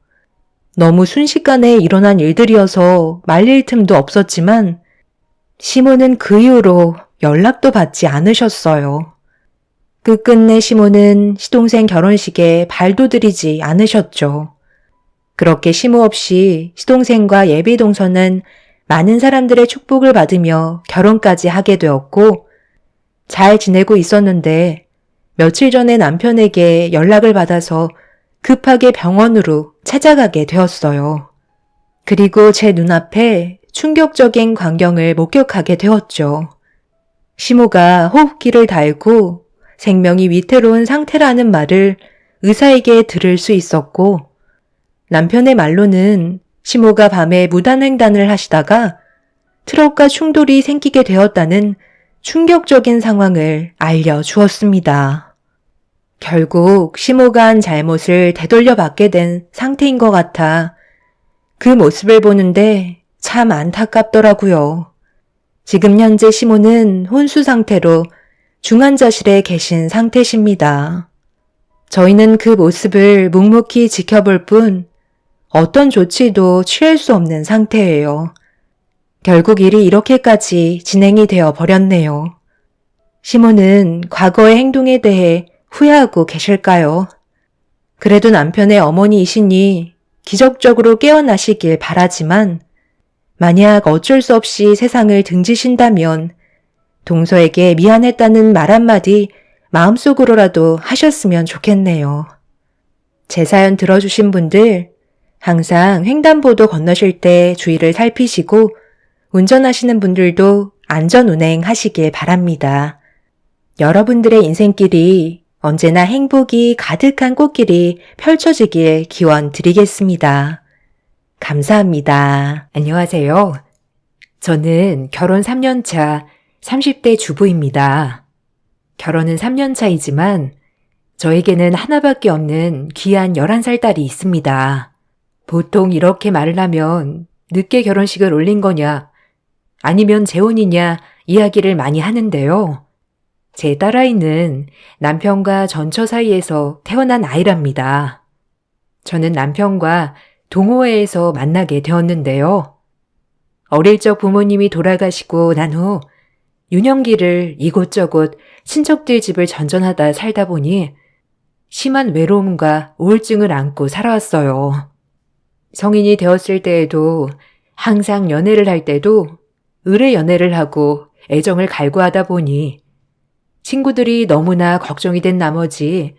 너무 순식간에 일어난 일들이어서 말릴 틈도 없었지만 시모는 그 이후로 연락도 받지 않으셨어요. 끝끝내 시모는 시동생 결혼식에 발도 들이지 않으셨죠. 그렇게 시모 없이 시동생과 예비 동서는 많은 사람들의 축복을 받으며 결혼까지 하게 되었고 잘 지내고 있었는데 며칠 전에 남편에게 연락을 받아서 급하게 병원으로 찾아가게 되었어요. 그리고 제 눈앞에 충격적인 광경을 목격하게 되었죠. 시모가 호흡기를 달고 생명이 위태로운 상태라는 말을 의사에게 들을 수 있었고 남편의 말로는 시모가 밤에 무단횡단을 하시다가 트럭과 충돌이 생기게 되었다는 충격적인 상황을 알려주었습니다. 결국 시모가 한 잘못을 되돌려받게 된 상태인 것 같아 그 모습을 보는데 참 안타깝더라고요. 지금 현재 시모는 혼수 상태로 중환자실에 계신 상태십니다. 저희는 그 모습을 묵묵히 지켜볼 뿐 어떤 조치도 취할 수 없는 상태예요. 결국 일이 이렇게까지 진행이 되어 버렸네요. 시모는 과거의 행동에 대해 후회하고 계실까요? 그래도 남편의 어머니이시니 기적적으로 깨어나시길 바라지만 만약 어쩔 수 없이 세상을 등지신다면 동서에게 미안했다는 말 한마디 마음속으로라도 하셨으면 좋겠네요. 제 사연 들어주신 분들 항상 횡단보도 건너실 때 주의를 살피시고 운전하시는 분들도 안전운행 하시길 바랍니다. 여러분들의 인생길이 언제나 행복이 가득한 꽃길이 펼쳐지길 기원 드리겠습니다. 감사합니다. 안녕하세요. 저는 결혼 3년 차 30대 주부입니다. 결혼은 3년 차이지만 저에게는 하나밖에 없는 귀한 11살 딸이 있습니다. 보통 이렇게 말을 하면 늦게 결혼식을 올린 거냐, 아니면 재혼이냐 이야기를 많이 하는데요. 제 딸아이는 남편과 전처 사이에서 태어난 아이랍니다. 저는 남편과 동호회에서 만나게 되었는데요. 어릴 적 부모님이 돌아가시고 난 후 유년기를 이곳저곳 친척들 집을 전전하다 살다 보니 심한 외로움과 우울증을 안고 살아왔어요. 성인이 되었을 때에도 항상 연애를 할 때도 의뢰 연애를 하고 애정을 갈구하다 보니 친구들이 너무나 걱정이 된 나머지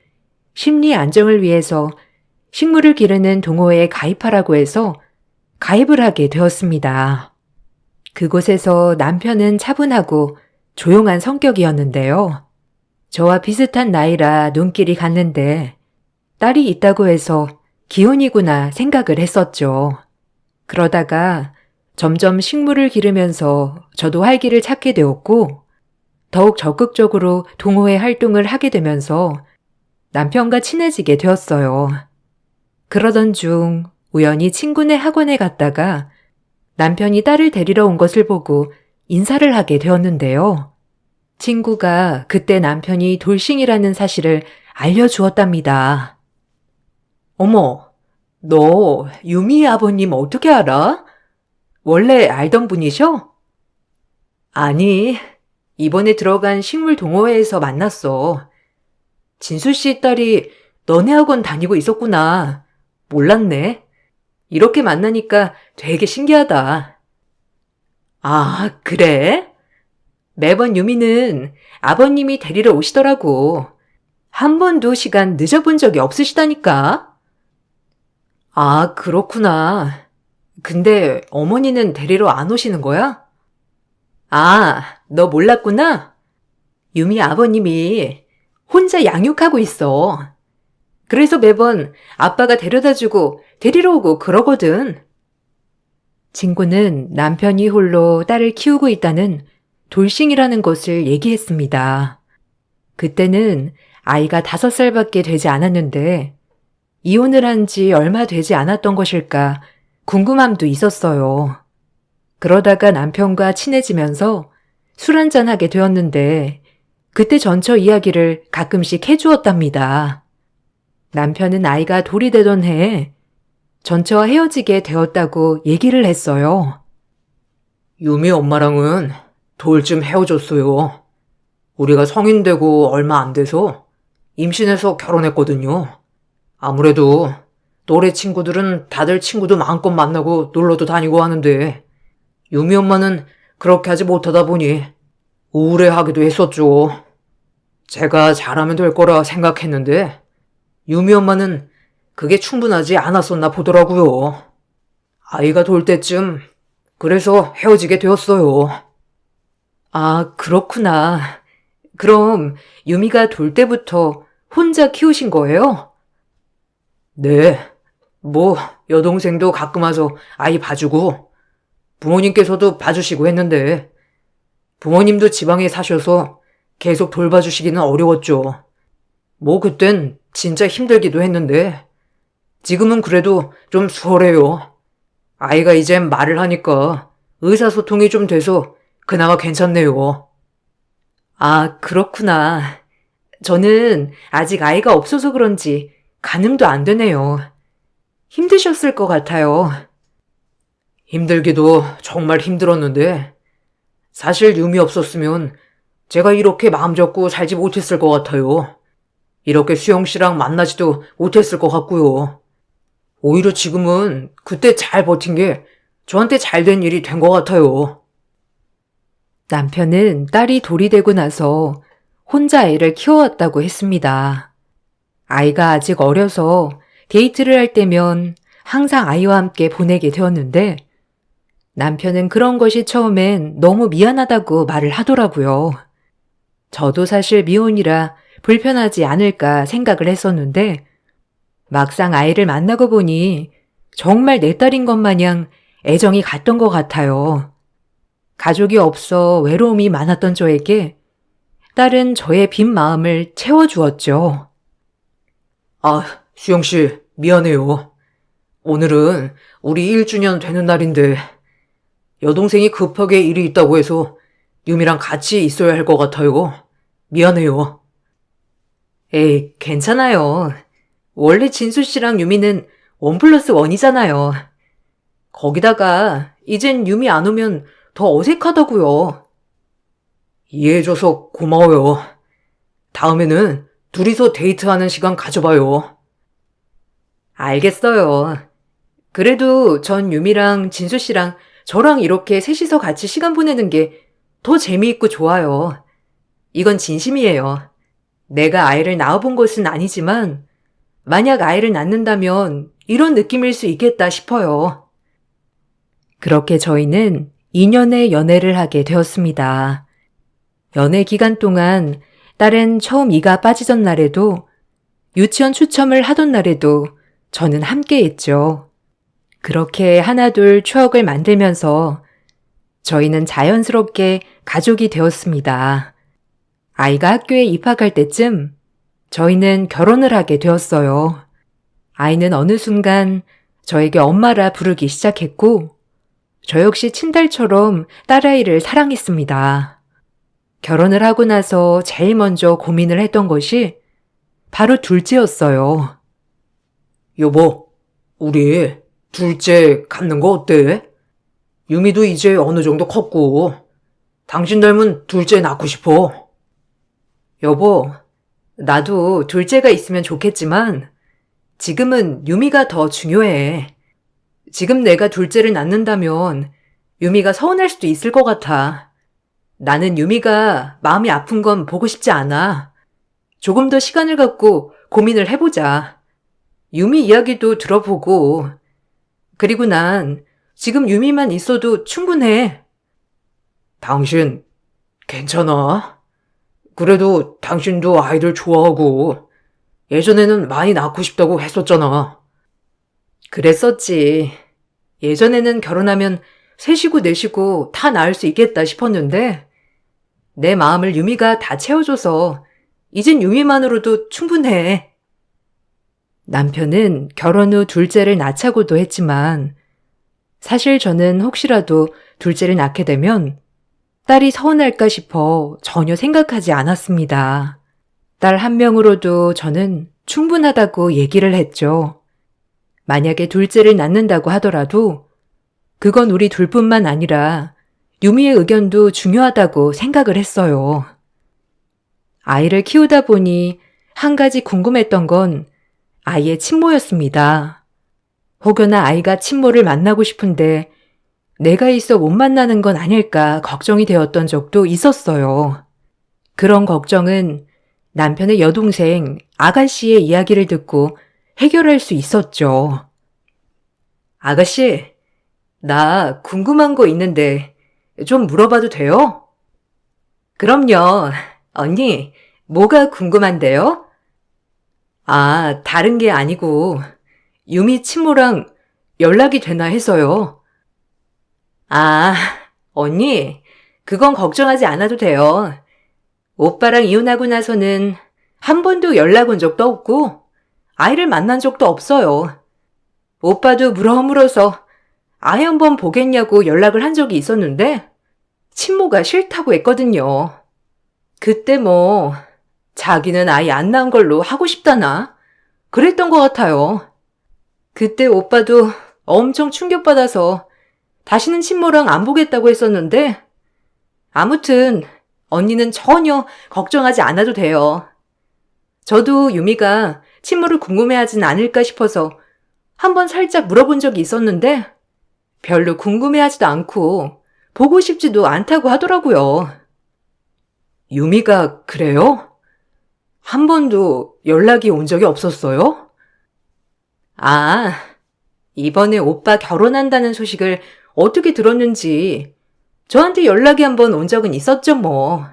심리 안정을 위해서 식물을 기르는 동호회에 가입하라고 해서 가입을 하게 되었습니다. 그곳에서 남편은 차분하고 조용한 성격이었는데요. 저와 비슷한 나이라 눈길이 갔는데 딸이 있다고 해서 기혼이구나 생각을 했었죠. 그러다가 점점 식물을 기르면서 저도 활기를 찾게 되었고 더욱 적극적으로 동호회 활동을 하게 되면서 남편과 친해지게 되었어요. 그러던 중 우연히 친구네 학원에 갔다가 남편이 딸을 데리러 온 것을 보고 인사를 하게 되었는데요. 친구가 그때 남편이 돌싱이라는 사실을 알려주었답니다. 어머, 너 유미 아버님 어떻게 알아? 원래 알던 분이셔? 아니, 이번에 들어간 식물 동호회에서 만났어. 진수 씨 딸이 너네 학원 다니고 있었구나. 몰랐네. 이렇게 만나니까 되게 신기하다. 아, 그래? 매번 유미는 아버님이 데리러 오시더라고. 한 번도 시간 늦어본 적이 없으시다니까. 아, 그렇구나. 근데 어머니는 데리러 안 오시는 거야? 아, 너 몰랐구나? 유미 아버님이 혼자 양육하고 있어. 그래서 매번 아빠가 데려다주고 데리러 오고 그러거든. 친구는 남편이 홀로 딸을 키우고 있다는 돌싱이라는 것을 얘기했습니다. 그때는 아이가 5살밖에 되지 않았는데 이혼을 한 지 얼마 되지 않았던 것일까 궁금함도 있었어요. 그러다가 남편과 친해지면서 술 한잔하게 되었는데 그때 전처 이야기를 가끔씩 해주었답니다. 남편은 아이가 돌이 되던 해에 전처와 헤어지게 되었다고 얘기를 했어요. 유미 엄마랑은 돌쯤 헤어졌어요. 우리가 성인 되고 얼마 안 돼서 임신해서 결혼했거든요. 아무래도 또래 친구들은 다들 친구도 마음껏 만나고 놀러도 다니고 하는데 유미 엄마는 그렇게 하지 못하다 보니 우울해하기도 했었죠. 제가 잘하면 될 거라 생각했는데 유미 엄마는 그게 충분하지 않았었나 보더라고요. 아이가 돌 때쯤 그래서 헤어지게 되었어요. 아, 그렇구나. 그럼 유미가 돌 때부터 혼자 키우신 거예요? 네. 여동생도 가끔 와서 아이 봐주고 부모님께서도 봐주시고 했는데 부모님도 지방에 사셔서 계속 돌봐주시기는 어려웠죠. 그땐 진짜 힘들기도 했는데 지금은 그래도 좀 수월해요. 아이가 이젠 말을 하니까 의사소통이 좀 돼서 그나마 괜찮네요. 아, 그렇구나. 저는 아직 아이가 없어서 그런지 가늠도 안 되네요. 힘드셨을 것 같아요. 힘들기도 정말 힘들었는데 사실 유미 없었으면 제가 이렇게 마음 접고 살지 못했을 것 같아요. 이렇게 수영 씨랑 만나지도 못했을 것 같고요. 오히려 지금은 그때 잘 버틴 게 저한테 잘 된 일이 된 것 같아요. 남편은 딸이 돌이 되고 나서 혼자 애를 키워왔다고 했습니다. 아이가 아직 어려서 데이트를 할 때면 항상 아이와 함께 보내게 되었는데 남편은 그런 것이 처음엔 너무 미안하다고 말을 하더라고요. 저도 사실 미혼이라 불편하지 않을까 생각을 했었는데 막상 아이를 만나고 보니 정말 내 딸인 것 마냥 애정이 갔던 것 같아요. 가족이 없어 외로움이 많았던 저에게 딸은 저의 빈 마음을 채워주었죠. 아, 수영씨, 미안해요. 오늘은 우리 1주년 되는 날인데, 여동생이 급하게 일이 있다고 해서 유미랑 같이 있어야 할 것 같아요. 미안해요. 에이, 괜찮아요. 원래 진수씨랑 유미는 1+1이잖아요. 거기다가 이젠 유미 안 오면 더 어색하다고요. 이해해줘서 고마워요. 다음에는 둘이서 데이트하는 시간 가져봐요. 알겠어요. 그래도 전 유미랑 진수씨랑 저랑 이렇게 셋이서 같이 시간 보내는 게 더 재미있고 좋아요. 이건 진심이에요. 내가 아이를 낳아본 것은 아니지만 만약 아이를 낳는다면 이런 느낌일 수 있겠다 싶어요. 그렇게 저희는 2년의 연애를 하게 되었습니다. 연애 기간 동안 딸은 처음 이가 빠지던 날에도 유치원 추첨을 하던 날에도 저는 함께 했죠. 그렇게 하나둘 추억을 만들면서 저희는 자연스럽게 가족이 되었습니다. 아이가 학교에 입학할 때쯤 저희는 결혼을 하게 되었어요. 아이는 어느 순간 저에게 엄마라 부르기 시작했고 저 역시 친딸처럼 딸아이를 사랑했습니다. 결혼을 하고 나서 제일 먼저 고민을 했던 것이 바로 둘째였어요. 여보, 우리 둘째 갖는 거 어때? 유미도 이제 어느 정도 컸고, 당신 닮은 둘째 낳고 싶어. 여보, 나도 둘째가 있으면 좋겠지만 지금은 유미가 더 중요해. 지금 내가 둘째를 낳는다면 유미가 서운할 수도 있을 것 같아. 나는 유미가 마음이 아픈 건 보고 싶지 않아. 조금 더 시간을 갖고 고민을 해보자. 유미 이야기도 들어보고. 그리고 난 지금 유미만 있어도 충분해. 당신, 괜찮아? 그래도 당신도 아이들 좋아하고, 예전에는 많이 낳고 싶다고 했었잖아. 그랬었지. 예전에는 결혼하면 셋이고 넷이고 다 낳을 수 있겠다 싶었는데 내 마음을 유미가 다 채워줘서 이젠 유미만으로도 충분해. 남편은 결혼 후 둘째를 낳자고도 했지만 사실 저는 혹시라도 둘째를 낳게 되면 딸이 서운할까 싶어 전혀 생각하지 않았습니다. 딸 한 명으로도 저는 충분하다고 얘기를 했죠. 만약에 둘째를 낳는다고 하더라도 그건 우리 둘뿐만 아니라 유미의 의견도 중요하다고 생각을 했어요. 아이를 키우다 보니 한 가지 궁금했던 건 아이의 친모였습니다. 혹여나 아이가 친모를 만나고 싶은데 내가 있어 못 만나는 건 아닐까 걱정이 되었던 적도 있었어요. 그런 걱정은 남편의 여동생 아가씨의 이야기를 듣고 해결할 수 있었죠. 아가씨, 나 궁금한 거 있는데 좀 물어봐도 돼요? 그럼요. 언니, 뭐가 궁금한데요? 아, 다른 게 아니고 유미 친모랑 연락이 되나 해서요. 아, 언니, 그건 걱정하지 않아도 돼요. 오빠랑 이혼하고 나서는 한 번도 연락 온 적도 없고 아이를 만난 적도 없어요. 오빠도 물어물어서 아이 한번 보겠냐고 연락을 한 적이 있었는데 친모가 싫다고 했거든요. 그때 뭐 자기는 아이 안 낳은 걸로 하고 싶다나 그랬던 것 같아요. 그때 오빠도 엄청 충격받아서 다시는 친모랑 안 보겠다고 했었는데 아무튼 언니는 전혀 걱정하지 않아도 돼요. 저도 유미가 친모를 궁금해하진 않을까 싶어서 한번 살짝 물어본 적이 있었는데 별로 궁금해하지도 않고 보고 싶지도 않다고 하더라고요. 유미가 그래요? 한 번도 연락이 온 적이 없었어요? 아, 이번에 오빠 결혼한다는 소식을 어떻게 들었는지 저한테 연락이 한번 온 적은 있었죠, 뭐.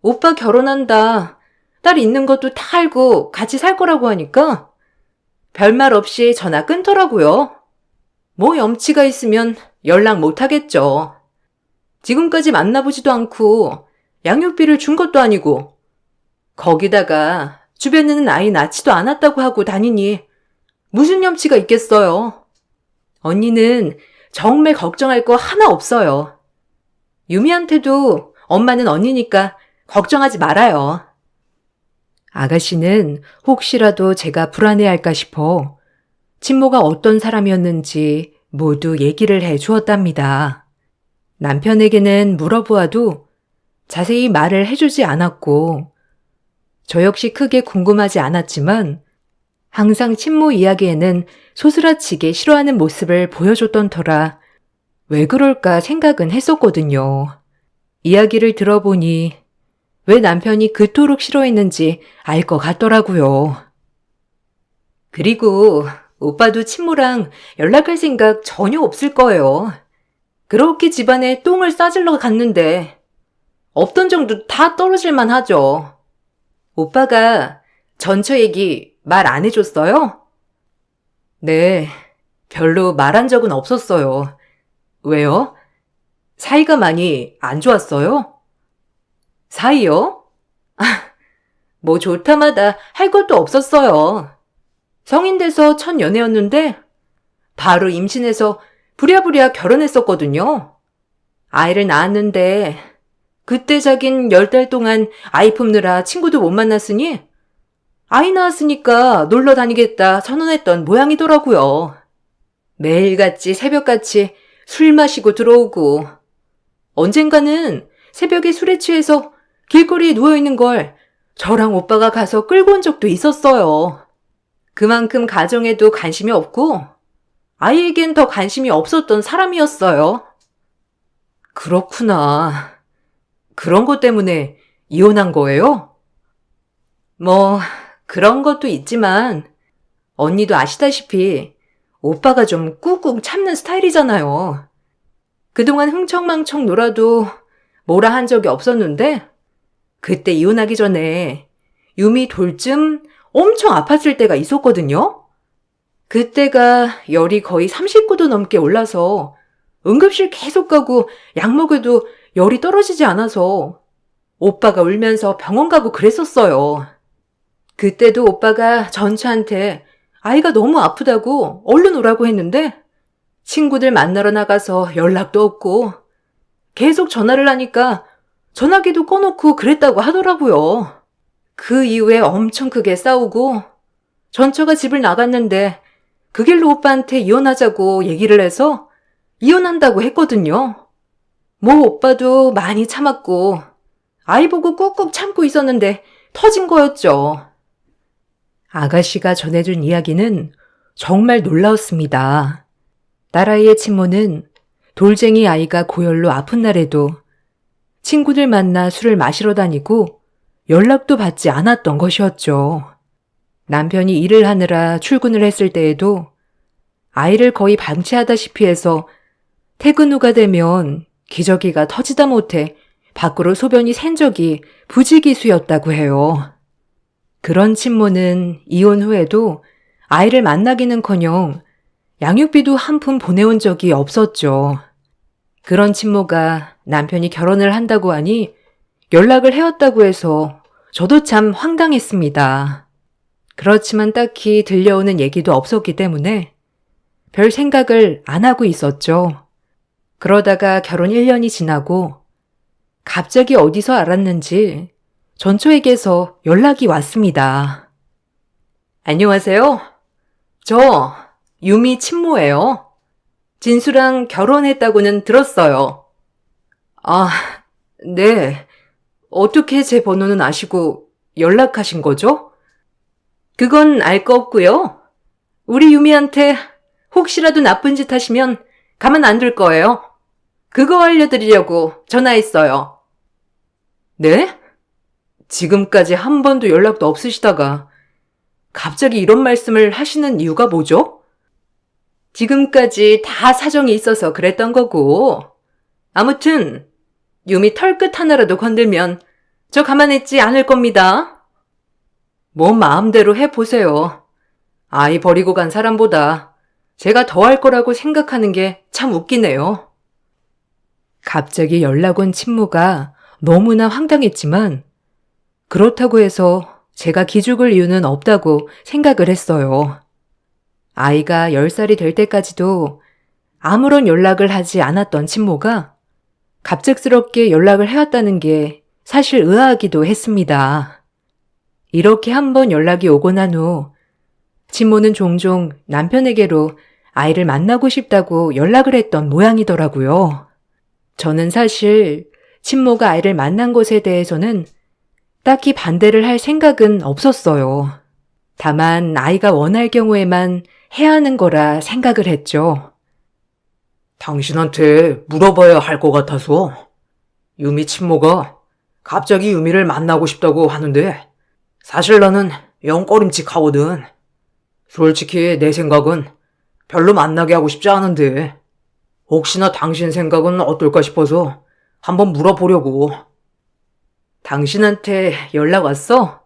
오빠 결혼한다. 딸 있는 것도 다 알고 같이 살 거라고 하니까 별말 없이 전화 끊더라고요. 뭐 염치가 있으면 연락 못 하겠죠. 지금까지 만나보지도 않고 양육비를 준 것도 아니고 거기다가 주변에는 아이 낳지도 않았다고 하고 다니니 무슨 염치가 있겠어요. 언니는 정말 걱정할 거 하나 없어요. 유미한테도 엄마는 언니니까 걱정하지 말아요. 아가씨는 혹시라도 제가 불안해할까 싶어 친모가 어떤 사람이었는지 모두 얘기를 해 주었답니다. 남편에게는 물어보아도 자세히 말을 해주지 않았고 저 역시 크게 궁금하지 않았지만 항상 친모 이야기에는 소스라치게 싫어하는 모습을 보여줬던 터라 왜 그럴까 생각은 했었거든요. 이야기를 들어보니 왜 남편이 그토록 싫어했는지 알 것 같더라고요. 그리고 오빠도 친모랑 연락할 생각 전혀 없을 거예요. 그렇게 집안에 똥을 싸질러 갔는데 없던 정도 다 떨어질만 하죠. 오빠가 전처 얘기 말 안 해줬어요? 네, 별로 말한 적은 없었어요. 왜요? 사이가 많이 안 좋았어요? 사이요? 뭐 좋다마다 할 것도 없었어요. 성인 돼서 첫 연애였는데 바로 임신해서 부랴부랴 결혼했었거든요. 아이를 낳았는데 그때 자긴 10달 동안 아이 품느라 친구도 못 만났으니 아이 낳았으니까 놀러 다니겠다 선언했던 모양이더라고요. 매일같이 새벽같이 술 마시고 들어오고 언젠가는 새벽에 술에 취해서 길거리에 누워있는 걸 저랑 오빠가 가서 끌고 온 적도 있었어요. 그만큼 가정에도 관심이 없고 아이에겐 더 관심이 없었던 사람이었어요. 그렇구나. 그런 것 때문에 이혼한 거예요? 뭐 그런 것도 있지만 언니도 아시다시피 오빠가 좀 꾹꾹 참는 스타일이잖아요. 그동안 흥청망청 놀아도 뭐라 한 적이 없었는데 그때 이혼하기 전에 유미 돌쯤 엄청 아팠을 때가 있었거든요. 그때가 열이 거의 39도 넘게 올라서 응급실 계속 가고 약 먹어도 열이 떨어지지 않아서 오빠가 울면서 병원 가고 그랬었어요. 그때도 오빠가 전처한테 아이가 너무 아프다고 얼른 오라고 했는데 친구들 만나러 나가서 연락도 없고 계속 전화를 하니까 전화기도 꺼놓고 그랬다고 하더라고요. 그 이후에 엄청 크게 싸우고 전처가 집을 나갔는데 그 길로 오빠한테 이혼하자고 얘기를 해서 이혼한다고 했거든요. 뭐 오빠도 많이 참았고 아이 보고 꾹꾹 참고 있었는데 터진 거였죠. 아가씨가 전해준 이야기는 정말 놀라웠습니다. 딸아이의 친모는 돌쟁이 아이가 고열로 아픈 날에도 친구들 만나 술을 마시러 다니고 연락도 받지 않았던 것이었죠. 남편이 일을 하느라 출근을 했을 때에도 아이를 거의 방치하다시피 해서 퇴근 후가 되면 기저귀가 터지다 못해 밖으로 소변이 샌 적이 부지기수였다고 해요. 그런 친모는 이혼 후에도 아이를 만나기는커녕 양육비도 한 푼 보내온 적이 없었죠. 그런 친모가 남편이 결혼을 한다고 하니 연락을 해왔다고 해서 저도 참 황당했습니다. 그렇지만 딱히 들려오는 얘기도 없었기 때문에 별 생각을 안 하고 있었죠. 그러다가 결혼 1년이 지나고 갑자기 어디서 알았는지 전처에게서 연락이 왔습니다. 안녕하세요. 저 유미 친모예요. 진수랑 결혼했다고는 들었어요. 아, 네. 어떻게 제 번호는 아시고 연락하신 거죠? 그건 알 거 없고요. 우리 유미한테 혹시라도 나쁜 짓 하시면 가만 안 둘 거예요. 그거 알려드리려고 전화했어요. 네? 지금까지 한 번도 연락도 없으시다가 갑자기 이런 말씀을 하시는 이유가 뭐죠? 지금까지 다 사정이 있어서 그랬던 거고. 아무튼 유미 털끝 하나라도 건들면 저 가만있지 않을 겁니다. 뭐 마음대로 해보세요. 아이 버리고 간 사람보다 제가 더 할 거라고 생각하는 게 참 웃기네요. 갑자기 연락 온 친모가 너무나 황당했지만 그렇다고 해서 제가 기죽을 이유는 없다고 생각을 했어요. 아이가 10살이 될 때까지도 아무런 연락을 하지 않았던 친모가 갑작스럽게 연락을 해왔다는 게 사실 의아하기도 했습니다. 이렇게 한번 연락이 오고 난 후 친모는 종종 남편에게로 아이를 만나고 싶다고 연락을 했던 모양이더라고요. 저는 사실 친모가 아이를 만난 것에 대해서는 딱히 반대를 할 생각은 없었어요. 다만 아이가 원할 경우에만 해야 하는 거라 생각을 했죠. 당신한테 물어봐야 할 것 같아서. 유미 친모가 갑자기 유미를 만나고 싶다고 하는데 사실 나는 영 꺼림칙하거든. 솔직히 내 생각은 별로 만나게 하고 싶지 않은데 혹시나 당신 생각은 어떨까 싶어서 한번 물어보려고. 당신한테 연락 왔어?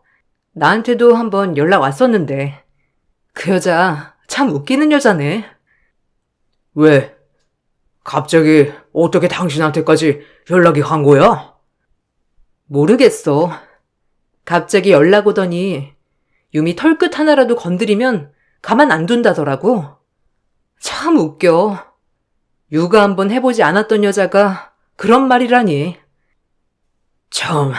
나한테도 한번 연락 왔었는데 그 여자 참 웃기는 여자네. 왜? 갑자기 어떻게 당신한테까지 연락이 간 거야? 모르겠어. 갑자기 연락 오더니 유미 털끝 하나라도 건드리면 가만 안 둔다더라고. 참 웃겨. 육아 한번 해보지 않았던 여자가 그런 말이라니. 참,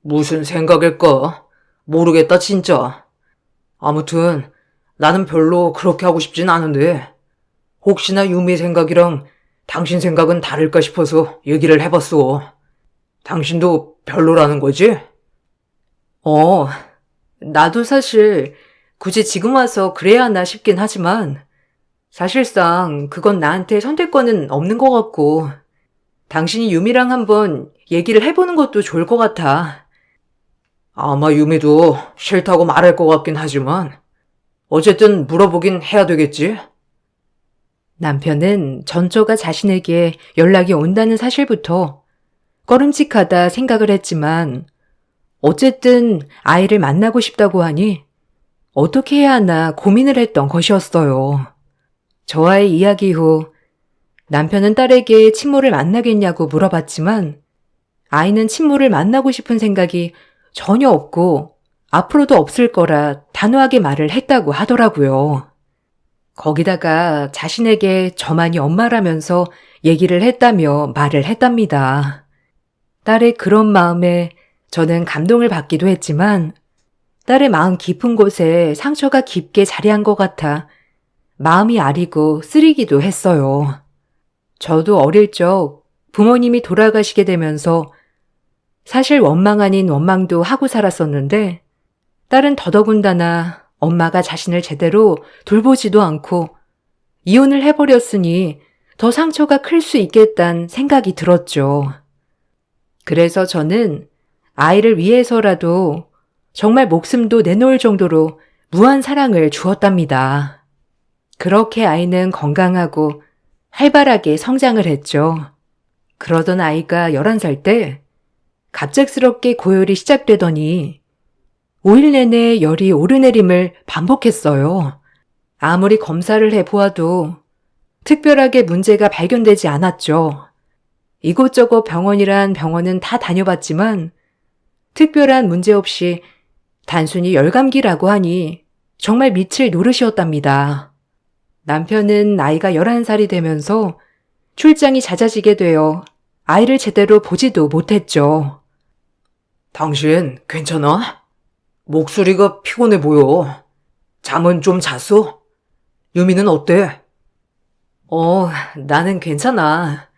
무슨 생각일까? 모르겠다 진짜. 아무튼 나는 별로 그렇게 하고 싶진 않은데 혹시나 유미 생각이랑 당신 생각은 다를까 싶어서 얘기를 해봤어. 당신도 별로라는 거지? 나도 사실 굳이 지금 와서 그래야 하나 싶긴 하지만 사실상 그건 나한테 선택권은 없는 것 같고 당신이 유미랑 한번 얘기를 해보는 것도 좋을 것 같아. 아마 유미도 싫다고 말할 것 같긴 하지만 어쨌든 물어보긴 해야 되겠지? 남편은 전처가 자신에게 연락이 온다는 사실부터 꺼림칙하다 생각을 했지만 어쨌든 아이를 만나고 싶다고 하니 어떻게 해야 하나 고민을 했던 것이었어요. 저와의 이야기 후 남편은 딸에게 친모를 만나겠냐고 물어봤지만 아이는 친모를 만나고 싶은 생각이 전혀 없고 앞으로도 없을 거라 단호하게 말을 했다고 하더라고요. 거기다가 자신에게 저만이 엄마라면서 얘기를 했다며 말을 했답니다. 딸의 그런 마음에 저는 감동을 받기도 했지만 딸의 마음 깊은 곳에 상처가 깊게 자리한 것 같아 마음이 아리고 쓰리기도 했어요. 저도 어릴 적 부모님이 돌아가시게 되면서 사실 원망 아닌 원망도 하고 살았었는데 딸은 더더군다나 엄마가 자신을 제대로 돌보지도 않고 이혼을 해버렸으니 더 상처가 클 수 있겠다는 생각이 들었죠. 그래서 저는 아이를 위해서라도 정말 목숨도 내놓을 정도로 무한 사랑을 주었답니다. 그렇게 아이는 건강하고 활발하게 성장을 했죠. 그러던 아이가 11살 때 갑작스럽게 고열이 시작되더니 5일 내내 열이 오르내림을 반복했어요. 아무리 검사를 해보아도 특별하게 문제가 발견되지 않았죠. 이곳저곳 병원이란 병원은 다 다녀봤지만 특별한 문제 없이 단순히 열감기라고 하니 정말 미칠 노릇이었답니다. 남편은 아이가 11살이 되면서 출장이 잦아지게 되어 아이를 제대로 보지도 못했죠. 당신 괜찮아? 목소리가 피곤해 보여. 잠은 좀 잤어? 유미는 어때? 나는 괜찮아.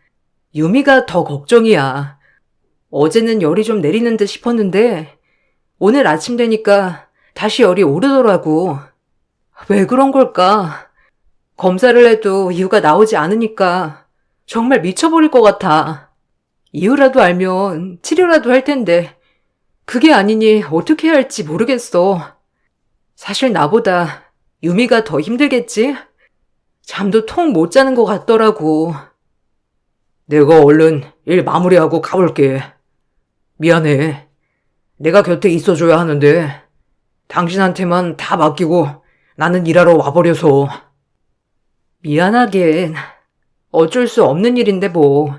유미가 더 걱정이야. 어제는 열이 좀 내리는 듯 싶었는데 오늘 아침 되니까 다시 열이 오르더라고. 왜 그런 걸까? 검사를 해도 이유가 나오지 않으니까 정말 미쳐버릴 것 같아. 이유라도 알면 치료라도 할 텐데 그게 아니니 어떻게 해야 할지 모르겠어. 사실 나보다 유미가 더 힘들겠지? 잠도 통 못 자는 것 같더라고. 내가 얼른 일 마무리하고 가볼게. 미안해. 내가 곁에 있어줘야 하는데 당신한테만 다 맡기고 나는 일하러 와버려서. 미안하긴. 어쩔 수 없는 일인데 뭐.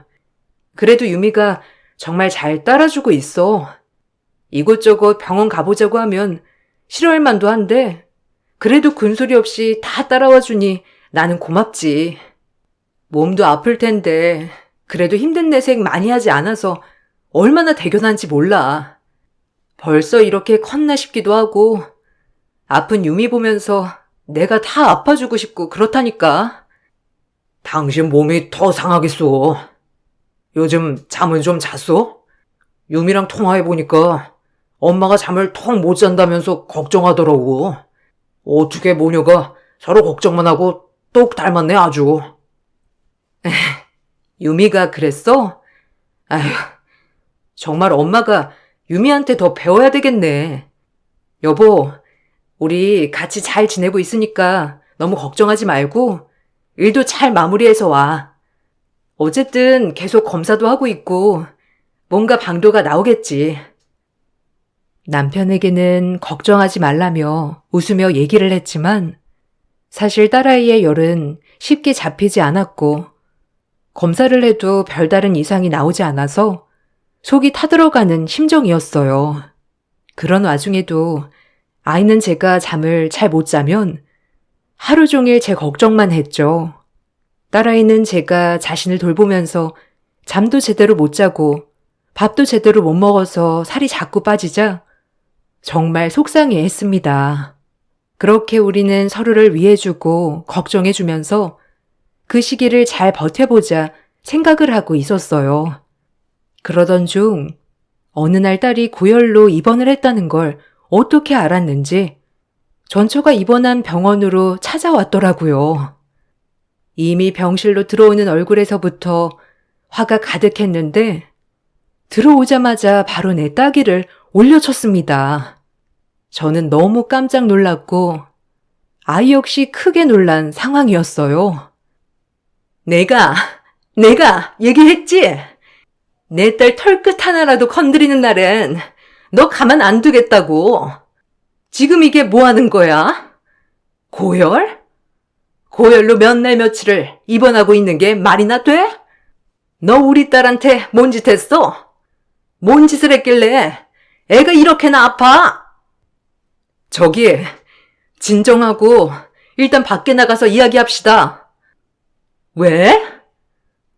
그래도 유미가 정말 잘 따라주고 있어. 이곳저곳 병원 가보자고 하면 싫어할 만도 한데 그래도 군소리 없이 다 따라와 주니 나는 고맙지. 몸도 아플 텐데 그래도 힘든 내색 많이 하지 않아서 얼마나 대견한지 몰라. 벌써 이렇게 컸나 싶기도 하고 아픈 유미 보면서 내가 다 아파주고 싶고 그렇다니까. 당신 몸이 더 상하겠소. 요즘 잠은 좀 잤어? 유미랑 통화해보니까 엄마가 잠을 통 못 잔다면서 걱정하더라고. 어떻게 모녀가 서로 걱정만 하고 똑 닮았네 아주. 유미가 그랬어? 아휴, 정말 엄마가 유미한테 더 배워야 되겠네. 여보, 우리 같이 잘 지내고 있으니까 너무 걱정하지 말고 일도 잘 마무리해서 와. 어쨌든 계속 검사도 하고 있고 뭔가 방도가 나오겠지. 남편에게는 걱정하지 말라며 웃으며 얘기를 했지만 사실 딸아이의 열은 쉽게 잡히지 않았고 검사를 해도 별다른 이상이 나오지 않아서 속이 타들어가는 심정이었어요. 그런 와중에도 아이는 제가 잠을 잘 못 자면 하루 종일 제 걱정만 했죠. 딸아이는 제가 자신을 돌보면서 잠도 제대로 못 자고 밥도 제대로 못 먹어서 살이 자꾸 빠지자 정말 속상해 했습니다. 그렇게 우리는 서로를 위해주고 걱정해주면서 그 시기를 잘 버텨보자 생각을 하고 있었어요. 그러던 중 어느 날 딸이 고열로 입원을 했다는 걸 어떻게 알았는지 전처가 입원한 병원으로 찾아왔더라고요. 이미 병실로 들어오는 얼굴에서부터 화가 가득했는데 들어오자마자 바로 내 따귀를 올려쳤습니다. 저는 너무 깜짝 놀랐고 아이 역시 크게 놀란 상황이었어요. 내가 얘기했지? 내 딸 털끝 하나라도 건드리는 날엔 너 가만 안 두겠다고. 지금 이게 뭐 하는 거야? 고열? 고열로 몇 날 며칠을 입원하고 있는 게 말이나 돼? 너 우리 딸한테 뭔 짓 했어? 뭔 짓을 했길래 애가 이렇게나 아파? 저기, 진정하고 일단 밖에 나가서 이야기합시다. 왜?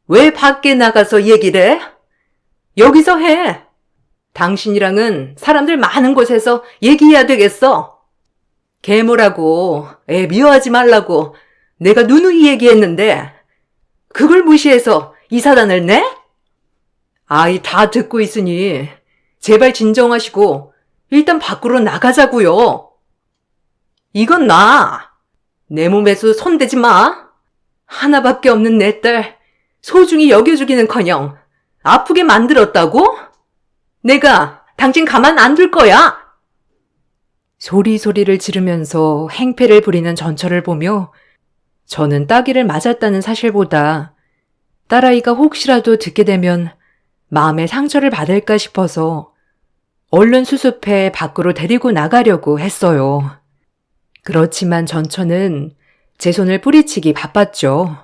왜 밖에 나가서 얘기를 해? 여기서 해. 당신이랑은 사람들 많은 곳에서 얘기해야 되겠어. 개모라고 애 미워하지 말라고 내가 누누이 얘기했는데 그걸 무시해서 이 사단을 내? 아이 다 듣고 있으니 제발 진정하시고 일단 밖으로 나가자고요. 이건 내 몸에서 손대지 마. 하나밖에 없는 내 딸 소중히 여겨주기는커녕 아프게 만들었다고? 내가 당신 가만 안 둘 거야. 소리소리를 지르면서 행패를 부리는 전처를 보며 저는 따귀를 맞았다는 사실보다 딸아이가 혹시라도 듣게 되면 마음에 상처를 받을까 싶어서 얼른 수습해 밖으로 데리고 나가려고 했어요. 그렇지만 전처는 제 손을 뿌리치기 바빴죠.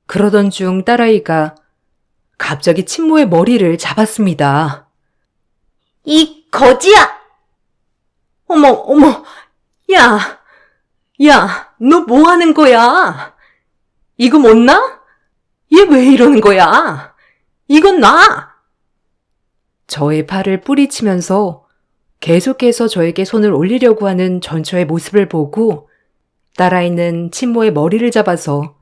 그러던 중 딸아이가 갑자기 친모의 머리를 잡았습니다. 이 거지야! 어머, 야, 너 뭐 하는 거야? 이거 못 나? 얘 왜 이러는 거야? 이건 나! 저의 팔을 뿌리치면서 계속해서 저에게 손을 올리려고 하는 전처의 모습을 보고 딸아이는 친모의 머리를 잡아서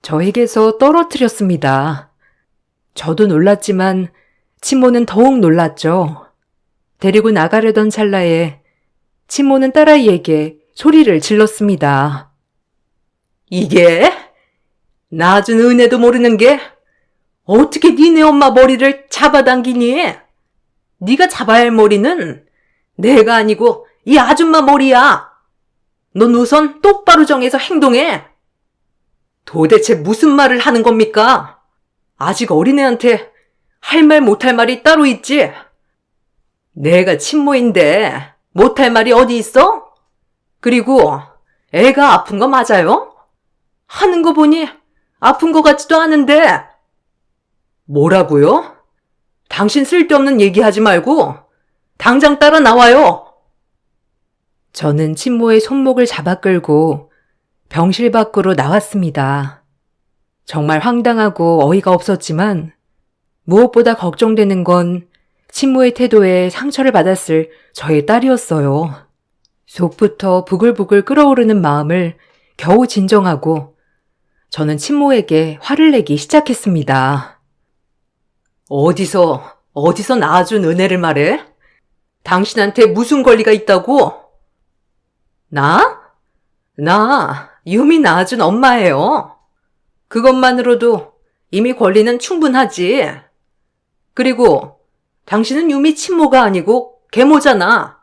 저에게서 떨어뜨렸습니다. 저도 놀랐지만 친모는 더욱 놀랐죠. 데리고 나가려던 찰나에 친모는 딸아이에게 소리를 질렀습니다. 이게? 나 준 은혜도 모르는 게 어떻게 니네 엄마 머리를 잡아당기니? 네가 잡아야 할 머리는 내가 아니고 이 아줌마 머리야. 넌 우선 똑바로 정해서 행동해. 도대체 무슨 말을 하는 겁니까? 아직 어린애한테 할 말 못할 말이 따로 있지? 내가 친모인데 못할 말이 어디 있어? 그리고 애가 아픈 거 맞아요? 하는 거 보니 아픈 거 같지도 않은데. 뭐라고요? 당신 쓸데없는 얘기하지 말고 당장 따라 나와요. 저는 친모의 손목을 잡아 끌고 병실 밖으로 나왔습니다. 정말 황당하고 어이가 없었지만 무엇보다 걱정되는 건 친모의 태도에 상처를 받았을 저의 딸이었어요. 속부터 부글부글 끓어오르는 마음을 겨우 진정하고 저는 친모에게 화를 내기 시작했습니다. 어디서 낳아준 은혜를 말해? 당신한테 무슨 권리가 있다고? 나 유미 낳아준 엄마예요. 그것만으로도 이미 권리는 충분하지. 그리고 당신은 유미 친모가 아니고 계모잖아.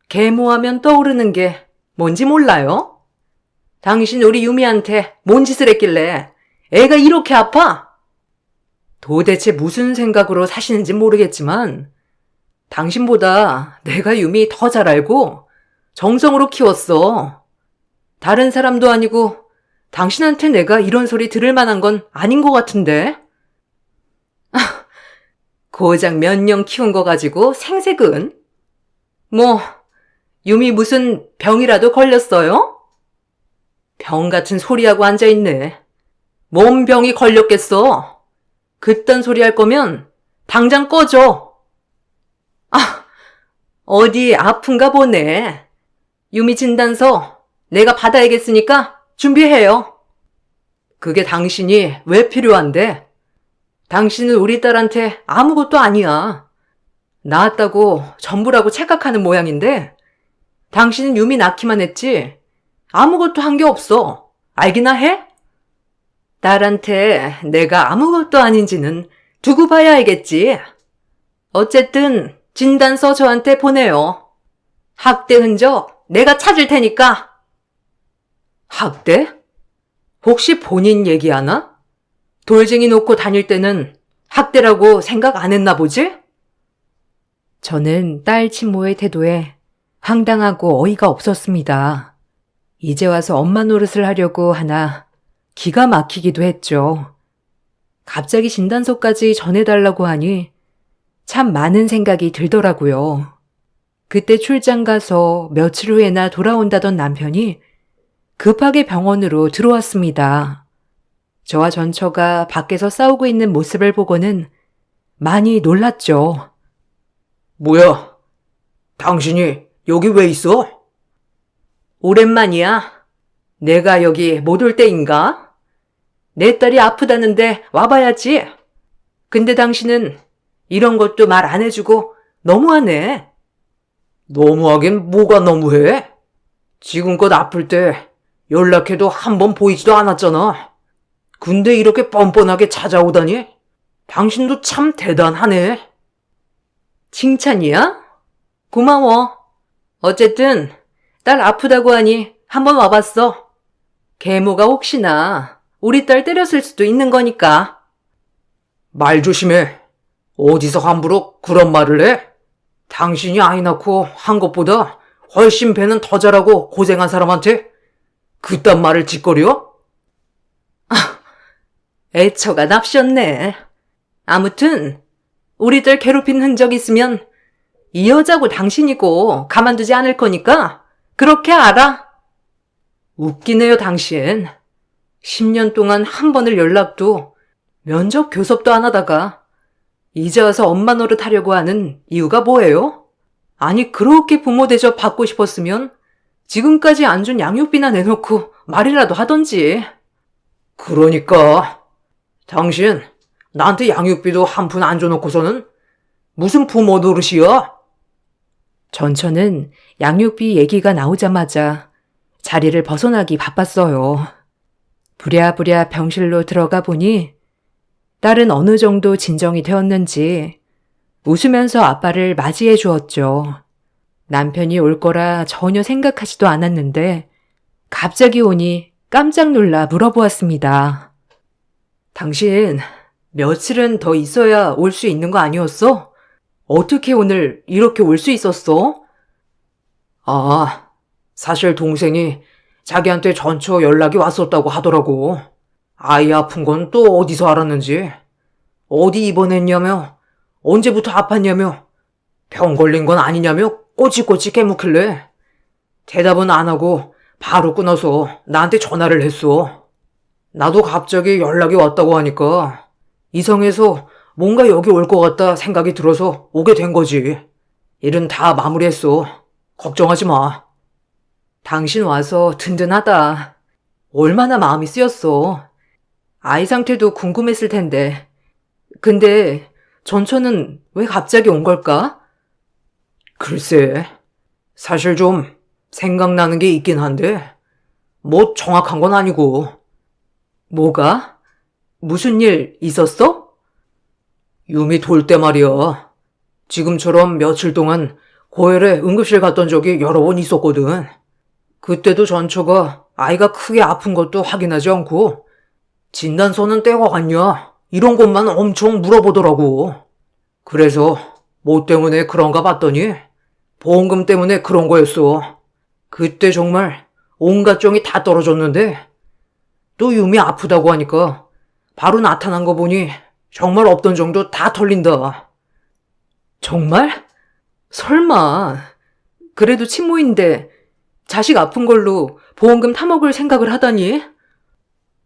계모하면 떠오르는 게 뭔지 몰라요? 당신 우리 유미한테 뭔 짓을 했길래 애가 이렇게 아파? 도대체 무슨 생각으로 사시는지 모르겠지만 당신보다 내가 유미 더 잘 알고 정성으로 키웠어. 다른 사람도 아니고 당신한테 내가 이런 소리 들을 만한 건 아닌 것 같은데? 고작 몇 년 키운 거 가지고 생색은? 뭐 유미 무슨 병이라도 걸렸어요? 병 같은 소리하고 앉아있네. 뭔 병이 걸렸겠어? 그딴 소리 할 거면 당장 꺼져. 어디 아픈가 보네. 유미 진단서 내가 받아야겠으니까 준비해요. 그게 당신이 왜 필요한데? 당신은 우리 딸한테 아무것도 아니야. 낳았다고 전부라고 착각하는 모양인데 당신은 유미 낳기만 했지 아무것도 한 게 없어. 알기나 해? 딸한테 내가 아무것도 아닌지는 두고 봐야 알겠지. 어쨌든 진단서 저한테 보내요. 학대 흔적 내가 찾을 테니까. 학대? 혹시 본인 얘기하나? 돌쟁이 놓고 다닐 때는 학대라고 생각 안 했나 보지? 저는 딸 친모의 태도에 황당하고 어이가 없었습니다. 이제 와서 엄마 노릇을 하려고 하나 기가 막히기도 했죠. 갑자기 진단서까지 전해달라고 하니 참 많은 생각이 들더라고요. 그때 출장 가서 며칠 후에나 돌아온다던 남편이 급하게 병원으로 들어왔습니다. 저와 전처가 밖에서 싸우고 있는 모습을 보고는 많이 놀랐죠. 뭐야? 당신이 여기 왜 있어? 오랜만이야. 내가 여기 못 올 때인가? 내 딸이 아프다는데 와봐야지. 근데 당신은 이런 것도 말 안 해주고 너무하네. 너무하긴 뭐가 너무해? 지금껏 아플 때 연락해도 한 번 보이지도 않았잖아. 근데 이렇게 뻔뻔하게 찾아오다니? 당신도 참 대단하네. 칭찬이야? 고마워. 어쨌든 딸 아프다고 하니 한번 와봤어. 계모가 혹시나 우리 딸 때렸을 수도 있는 거니까. 말 조심해. 어디서 함부로 그런 말을 해? 당신이 아이 낳고 한 것보다 훨씬 배는 더 잘하고 고생한 사람한테 그딴 말을 짓거려? 애처가 납셨네. 아무튼 우리 딸 괴롭힌 흔적 있으면 이 여자고 당신이고 가만두지 않을 거니까 그렇게 알아. 웃기네요, 당신. 10년 동안 한 번을 연락도 면접 교섭도 안 하다가 이제 와서 엄마 노릇 하려고 하는 이유가 뭐예요? 아니, 그렇게 부모 대접 받고 싶었으면 지금까지 안 준 양육비나 내놓고 말이라도 하던지. 그러니까 당신 나한테 양육비도 한 푼 안 줘놓고서는 무슨 부모 노릇이야? 전처는 양육비 얘기가 나오자마자 자리를 벗어나기 바빴어요. 부랴부랴 병실로 들어가 보니 딸은 어느 정도 진정이 되었는지 웃으면서 아빠를 맞이해 주었죠. 남편이 올 거라 전혀 생각하지도 않았는데 갑자기 오니 깜짝 놀라 물어보았습니다. 당신 며칠은 더 있어야 올 수 있는 거 아니었어? 어떻게 오늘 이렇게 올 수 있었어? 아, 사실 동생이 자기한테 전처 연락이 왔었다고 하더라고. 아이 아픈 건 또 어디서 알았는지. 어디 입원했냐며, 언제부터 아팠냐며, 병 걸린 건 아니냐며 꼬치꼬치 깨묻길래 대답은 안 하고 바로 끊어서 나한테 전화를 했어. 나도 갑자기 연락이 왔다고 하니까 이상해서 뭔가 여기 올 것 같다 생각이 들어서 오게 된 거지. 일은 다 마무리했어. 걱정하지 마. 당신 와서 든든하다. 얼마나 마음이 쓰였어. 아이 상태도 궁금했을 텐데. 근데 전처는 왜 갑자기 온 걸까? 글쎄, 사실 좀 생각나는 게 있긴 한데 뭐 정확한 건 아니고. 뭐가? 무슨 일 있었어? 유미 돌 때 말이야. 지금처럼 며칠 동안 고열에 응급실 갔던 적이 여러 번 있었거든. 그때도 전처가 아이가 크게 아픈 것도 확인하지 않고 진단서는 떼고 갔냐? 이런 것만 엄청 물어보더라고. 그래서 뭐 때문에 그런가 봤더니 보험금 때문에 그런 거였어. 그때 정말 온갖 정이 다 떨어졌는데 또 유미 아프다고 하니까 바로 나타난 거 보니 정말 없던 정도 다 털린다. 정말? 설마. 그래도 친모인데 자식 아픈 걸로 보험금 타먹을 생각을 하다니?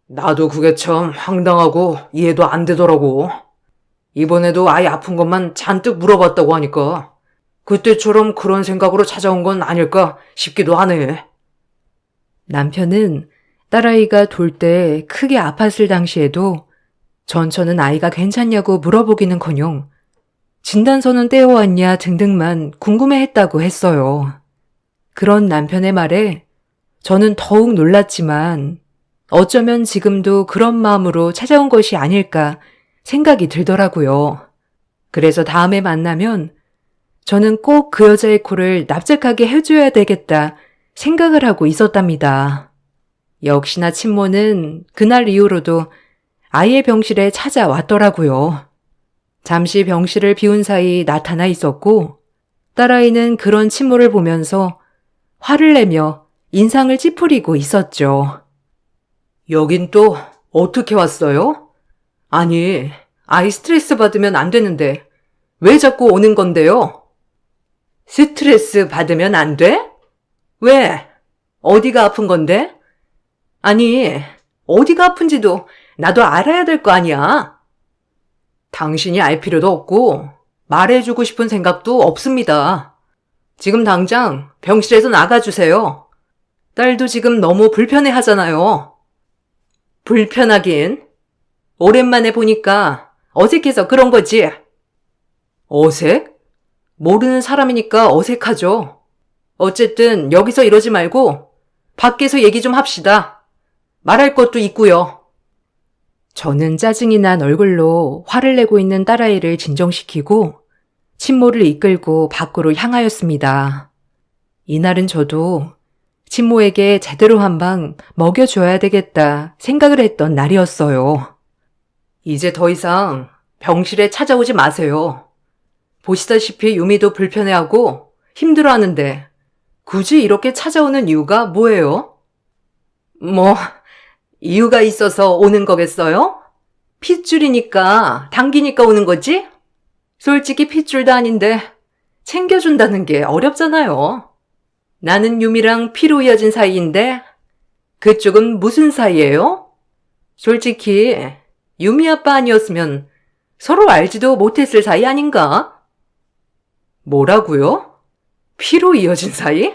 나도 그게 참 황당하고 이해도 안 되더라고. 이번에도 아이 아픈 것만 잔뜩 물어봤다고 하니까 그때처럼 그런 생각으로 찾아온 건 아닐까 싶기도 하네. 남편은 딸아이가 돌 때 크게 아팠을 당시에도 전처는 아이가 괜찮냐고 물어보기는커녕 진단서는 떼어왔냐 등등만 궁금해했다고 했어요. 그런 남편의 말에 저는 더욱 놀랐지만 어쩌면 지금도 그런 마음으로 찾아온 것이 아닐까 생각이 들더라고요. 그래서 다음에 만나면 저는 꼭 그 여자의 코를 납작하게 해줘야 되겠다 생각을 하고 있었답니다. 역시나 친모는 그날 이후로도 아이의 병실에 찾아왔더라고요. 잠시 병실을 비운 사이 나타나 있었고 딸아이는 그런 친모를 보면서 화를 내며 인상을 찌푸리고 있었죠. 여긴 또 어떻게 왔어요? 아니, 아이 스트레스 받으면 안 되는데 왜 자꾸 오는 건데요? 스트레스 받으면 안 돼? 왜? 어디가 아픈 건데? 아니, 어디가 아픈지도 나도 알아야 될 거 아니야. 당신이 알 필요도 없고 말해주고 싶은 생각도 없습니다. 지금 당장 병실에서 나가주세요. 딸도 지금 너무 불편해 하잖아요. 불편하긴. 오랜만에 보니까 어색해서 그런 거지. 어색? 모르는 사람이니까 어색하죠. 어쨌든 여기서 이러지 말고 밖에서 얘기 좀 합시다. 말할 것도 있고요. 저는 짜증이 난 얼굴로 화를 내고 있는 딸아이를 진정시키고 친모를 이끌고 밖으로 향하였습니다. 이날은 저도 친모에게 제대로 한 방 먹여줘야 되겠다 생각을 했던 날이었어요. 이제 더 이상 병실에 찾아오지 마세요. 보시다시피 유미도 불편해하고 힘들어하는데 굳이 이렇게 찾아오는 이유가 뭐예요? 뭐 이유가 있어서 오는 거겠어요? 핏줄이니까 당기니까 오는 거지? 솔직히 핏줄도 아닌데 챙겨준다는 게 어렵잖아요. 나는 유미랑 피로 이어진 사이인데 그쪽은 무슨 사이예요? 솔직히 유미 아빠 아니었으면 서로 알지도 못했을 사이 아닌가? 뭐라고요? 피로 이어진 사이?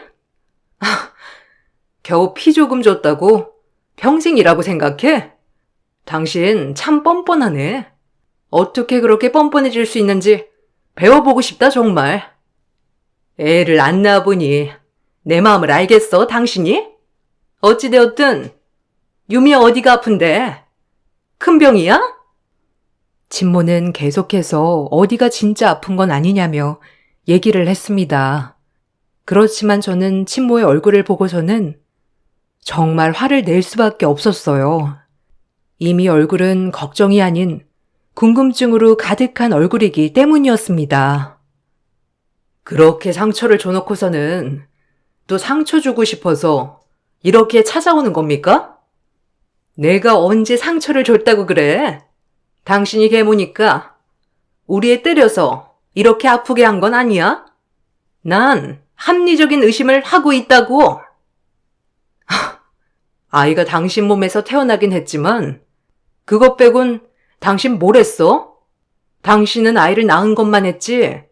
겨우 피 조금 줬다고 평생이라고 생각해? 당신 참 뻔뻔하네. 어떻게 그렇게 뻔뻔해질 수 있는지 배워보고 싶다 정말. 애를 안 낳아보니 내 마음을 알겠어 당신이? 어찌되었든 유미 어디가 아픈데? 큰 병이야? 친모는 계속해서 어디가 진짜 아픈 건 아니냐며 얘기를 했습니다. 그렇지만 저는 친모의 얼굴을 보고서는 정말 화를 낼 수밖에 없었어요. 이미 얼굴은 걱정이 아닌 궁금증으로 가득한 얼굴이기 때문이었습니다. 그렇게 상처를 줘놓고서는 또 상처 주고 싶어서 이렇게 찾아오는 겁니까? 내가 언제 상처를 줬다고 그래? 당신이 계모니까 우리 애 때려서 이렇게 아프게 한 건 아니야? 난 합리적인 의심을 하고 있다고. 아이가 당신 몸에서 태어나긴 했지만 그것 빼곤 당신 뭘 했어? 당신은 아이를 낳은 것만 했지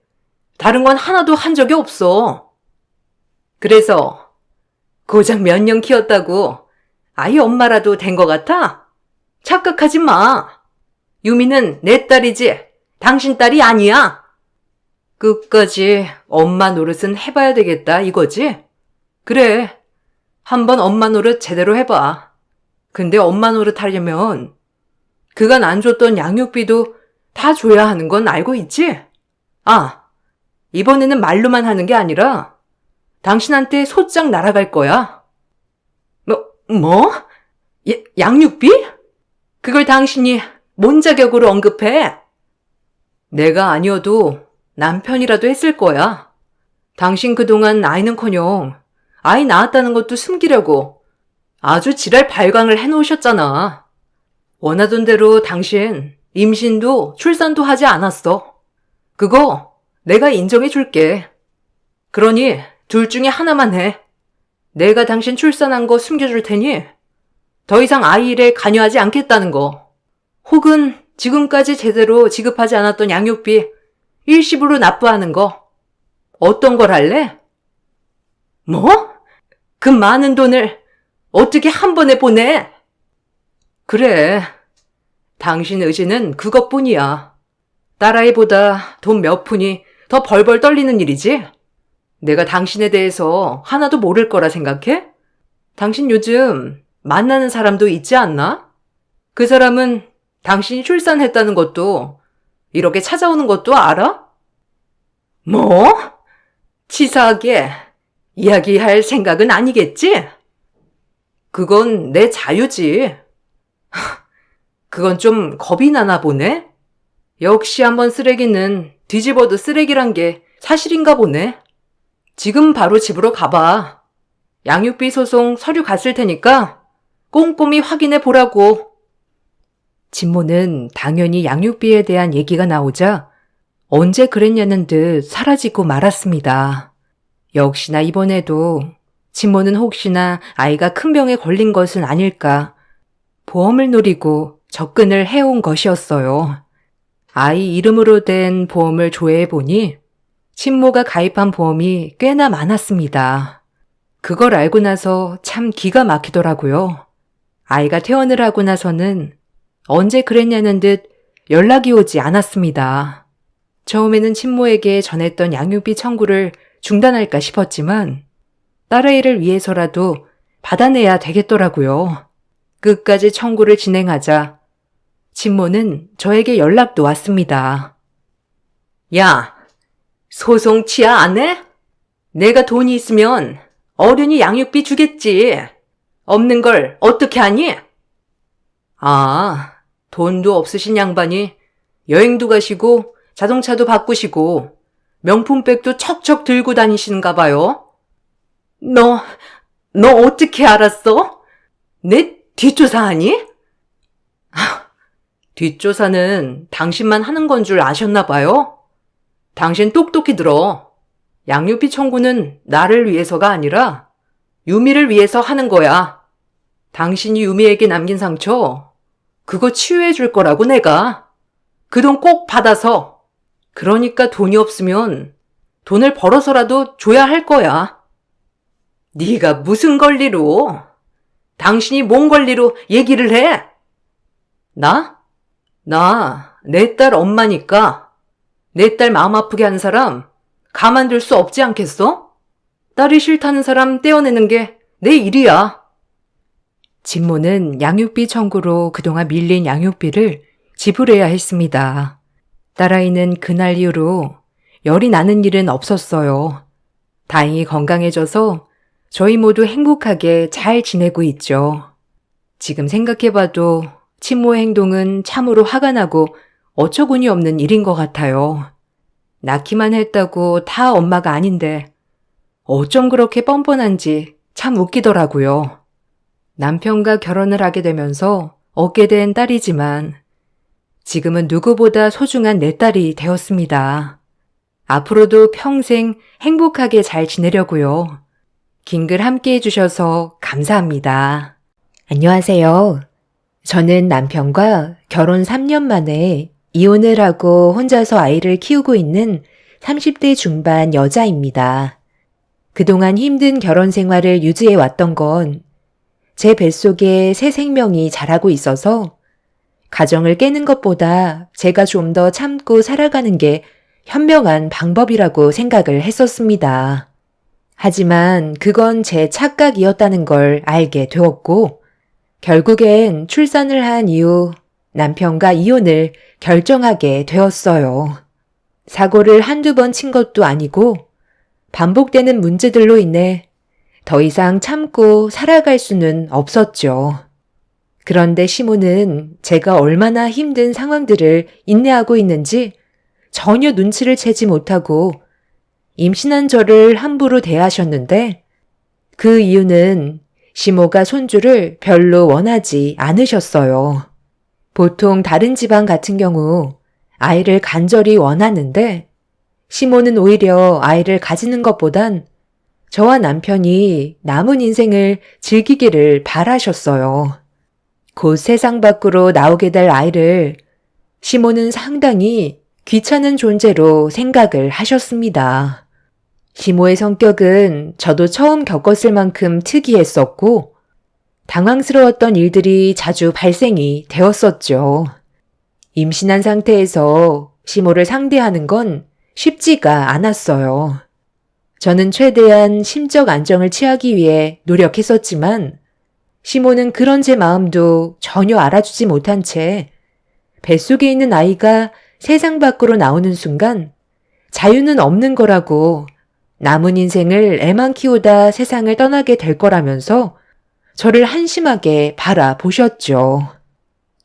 다른 건 하나도 한 적이 없어. 그래서 고작 몇 년 키웠다고 아이 엄마라도 된 것 같아? 착각하지 마. 유미는 내 딸이지 당신 딸이 아니야. 끝까지 엄마 노릇은 해봐야 되겠다 이거지? 그래, 한번 엄마 노릇 제대로 해봐. 근데 엄마 노릇 하려면 그간 안 줬던 양육비도 다 줘야 하는 건 알고 있지? 아, 이번에는 말로만 하는 게 아니라 당신한테 소장 날아갈 거야. 뭐? 양육비? 그걸 당신이 뭔 자격으로 언급해? 내가 아니어도 남편이라도 했을 거야. 당신 그동안 아이는커녕 아이 낳았다는 것도 숨기려고 아주 지랄 발광을 해놓으셨잖아. 원하던 대로 당신 임신도 출산도 하지 않았어. 그거 내가 인정해 줄게. 그러니 둘 중에 하나만 해. 내가 당신 출산한 거 숨겨줄 테니 더 이상 아이 일에 관여하지 않겠다는 거. 혹은 지금까지 제대로 지급하지 않았던 양육비 일시불로 납부하는 거. 어떤 걸 할래? 뭐? 그 많은 돈을 어떻게 한 번에 보내? 그래. 당신 의지는 그것뿐이야. 딸아이보다 돈 몇 푼이 더 벌벌 떨리는 일이지? 내가 당신에 대해서 하나도 모를 거라 생각해? 당신 요즘 만나는 사람도 있지 않나? 그 사람은 당신이 출산했다는 것도 이렇게 찾아오는 것도 알아? 뭐? 치사하게 이야기할 생각은 아니겠지? 그건 내 자유지. 그건 좀 겁이 나나 보네? 역시 한번 쓰레기는 뒤집어도 쓰레기란 게 사실인가 보네. 지금 바로 집으로 가봐. 양육비 소송 서류 갔을 테니까 꼼꼼히 확인해 보라고. 진모는 당연히 양육비에 대한 얘기가 나오자 언제 그랬냐는 듯 사라지고 말았습니다. 역시나 이번에도 진모는 혹시나 아이가 큰 병에 걸린 것은 아닐까 보험을 노리고 접근을 해온 것이었어요. 아이 이름으로 된 보험을 조회해보니 친모가 가입한 보험이 꽤나 많았습니다. 그걸 알고 나서 참 기가 막히더라고요. 아이가 퇴원을 하고 나서는 언제 그랬냐는 듯 연락이 오지 않았습니다. 처음에는 친모에게 전했던 양육비 청구를 중단할까 싶었지만 딸아이를 위해서라도 받아내야 되겠더라고요. 끝까지 청구를 진행하자 친모는 저에게 연락도 왔습니다. 야, 소송 취하 안 해? 내가 돈이 있으면 어련히 양육비 주겠지. 없는 걸 어떻게 하니? 아, 돈도 없으신 양반이 여행도 가시고 자동차도 바꾸시고 명품백도 척척 들고 다니시는가 봐요. 너 어떻게 알았어? 내 뒷조사하니? 뒷조사는 당신만 하는 건 줄 아셨나 봐요. 당신 똑똑히 들어. 양육비 청구는 나를 위해서가 아니라 유미를 위해서 하는 거야. 당신이 유미에게 남긴 상처, 그거 치유해 줄 거라고 내가. 그 돈 꼭 받아서. 그러니까 돈이 없으면 돈을 벌어서라도 줘야 할 거야. 네가 무슨 권리로? 당신이 뭔 권리로 얘기를 해? 나 내 딸 엄마니까 내 딸 마음 아프게 하는 사람 가만둘 수 없지 않겠어? 딸이 싫다는 사람 떼어내는 게 내 일이야. 진모는 양육비 청구로 그동안 밀린 양육비를 지불해야 했습니다. 딸아이는 그날 이후로 열이 나는 일은 없었어요. 다행히 건강해져서 저희 모두 행복하게 잘 지내고 있죠. 지금 생각해봐도 친모의 행동은 참으로 화가 나고 어처구니 없는 일인 것 같아요. 낳기만 했다고 다 엄마가 아닌데 어쩜 그렇게 뻔뻔한지 참 웃기더라고요. 남편과 결혼을 하게 되면서 얻게 된 딸이지만 지금은 누구보다 소중한 내 딸이 되었습니다. 앞으로도 평생 행복하게 잘 지내려고요. 긴 글 함께 해주셔서 감사합니다. 안녕하세요. 저는 남편과 결혼 3년 만에 이혼을 하고 혼자서 아이를 키우고 있는 30대 중반 여자입니다. 그동안 힘든 결혼 생활을 유지해 왔던 건 제 뱃속에 새 생명이 자라고 있어서 가정을 깨는 것보다 제가 좀 더 참고 살아가는 게 현명한 방법이라고 생각을 했었습니다. 하지만 그건 제 착각이었다는 걸 알게 되었고 결국엔 출산을 한 이후 남편과 이혼을 결정하게 되었어요. 사고를 한두 번 친 것도 아니고 반복되는 문제들로 인해 더 이상 참고 살아갈 수는 없었죠. 그런데 시모는 제가 얼마나 힘든 상황들을 인내하고 있는지 전혀 눈치를 채지 못하고 임신한 저를 함부로 대하셨는데 그 이유는 시모가 손주를 별로 원하지 않으셨어요. 보통 다른 집안 같은 경우 아이를 간절히 원하는데 시모는 오히려 아이를 가지는 것보단 저와 남편이 남은 인생을 즐기기를 바라셨어요. 곧 세상 밖으로 나오게 될 아이를 시모는 상당히 귀찮은 존재로 생각을 하셨습니다. 시모의 성격은 저도 처음 겪었을 만큼 특이했었고 당황스러웠던 일들이 자주 발생이 되었었죠. 임신한 상태에서 시모를 상대하는 건 쉽지가 않았어요. 저는 최대한 심적 안정을 취하기 위해 노력했었지만 시모는 그런 제 마음도 전혀 알아주지 못한 채 뱃속에 있는 아이가 세상 밖으로 나오는 순간 자유는 없는 거라고 남은 인생을 애만 키우다 세상을 떠나게 될 거라면서 저를 한심하게 바라보셨죠.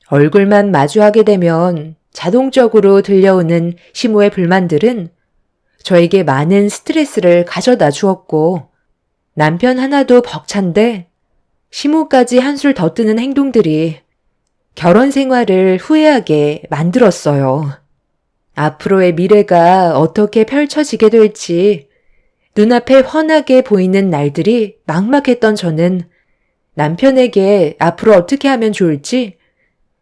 얼굴만 마주하게 되면 자동적으로 들려오는 시모의 불만들은 저에게 많은 스트레스를 가져다 주었고 남편 하나도 벅찬데 시모까지 한술 더 뜨는 행동들이 결혼 생활을 후회하게 만들었어요. 앞으로의 미래가 어떻게 펼쳐지게 될지 눈앞에 훤하게 보이는 날들이 막막했던 저는 남편에게 앞으로 어떻게 하면 좋을지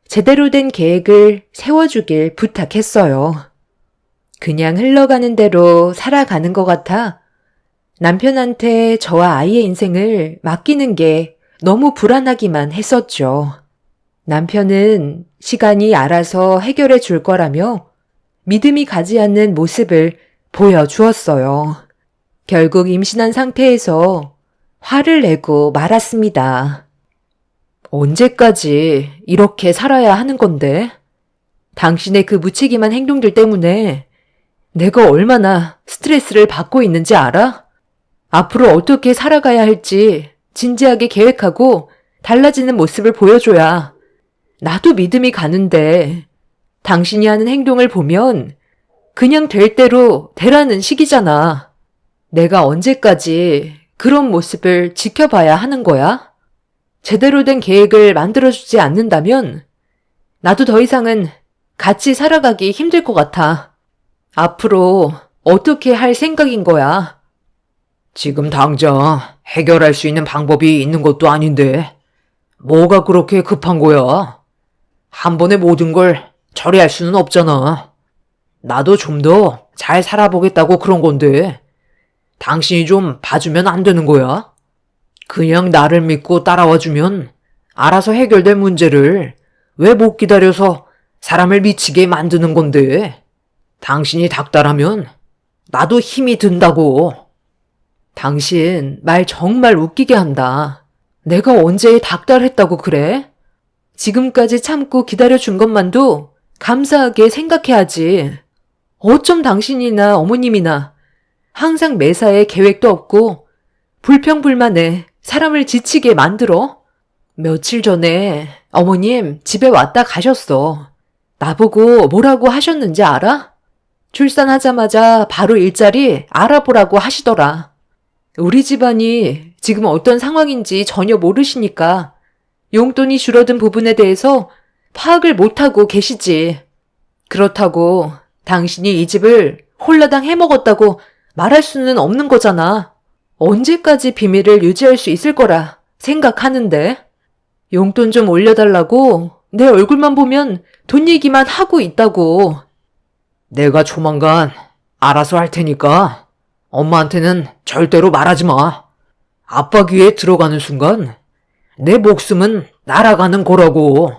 제대로 된 계획을 세워주길 부탁했어요. 그냥 흘러가는 대로 살아가는 것 같아 남편한테 저와 아이의 인생을 맡기는 게 너무 불안하기만 했었죠. 남편은 시간이 알아서 해결해 줄 거라며 믿음이 가지 않는 모습을 보여주었어요. 결국 임신한 상태에서 화를 내고 말았습니다. 언제까지 이렇게 살아야 하는 건데? 당신의 그 무책임한 행동들 때문에 내가 얼마나 스트레스를 받고 있는지 알아? 앞으로 어떻게 살아가야 할지 진지하게 계획하고 달라지는 모습을 보여줘야 나도 믿음이 가는데 당신이 하는 행동을 보면 그냥 될 대로 되라는 식이잖아. 내가 언제까지 그런 모습을 지켜봐야 하는 거야? 제대로 된 계획을 만들어주지 않는다면 나도 더 이상은 같이 살아가기 힘들 것 같아. 앞으로 어떻게 할 생각인 거야? 지금 당장 해결할 수 있는 방법이 있는 것도 아닌데 뭐가 그렇게 급한 거야? 한 번에 모든 걸 처리할 수는 없잖아. 나도 좀 더 잘 살아보겠다고 그런 건데 당신이 좀 봐주면 안 되는 거야? 그냥 나를 믿고 따라와주면 알아서 해결될 문제를 왜 못 기다려서 사람을 미치게 만드는 건데? 당신이 닥달하면 나도 힘이 든다고. 당신 말 정말 웃기게 한다. 내가 언제 닥달했다고 그래? 지금까지 참고 기다려준 것만도 감사하게 생각해야지. 어쩜 당신이나 어머님이나 항상 매사에 계획도 없고 불평불만에 사람을 지치게 만들어? 며칠 전에 어머님 집에 왔다 가셨어. 나보고 뭐라고 하셨는지 알아? 출산하자마자 바로 일자리 알아보라고 하시더라. 우리 집안이 지금 어떤 상황인지 전혀 모르시니까 용돈이 줄어든 부분에 대해서 파악을 못하고 계시지. 그렇다고 당신이 이 집을 홀라당 해먹었다고 말할 수는 없는 거잖아. 언제까지 비밀을 유지할 수 있을 거라 생각하는데. 용돈 좀 올려달라고 내 얼굴만 보면 돈 얘기만 하고 있다고. 내가 조만간 알아서 할 테니까 엄마한테는 절대로 말하지 마. 아빠 귀에 들어가는 순간 내 목숨은 날아가는 거라고.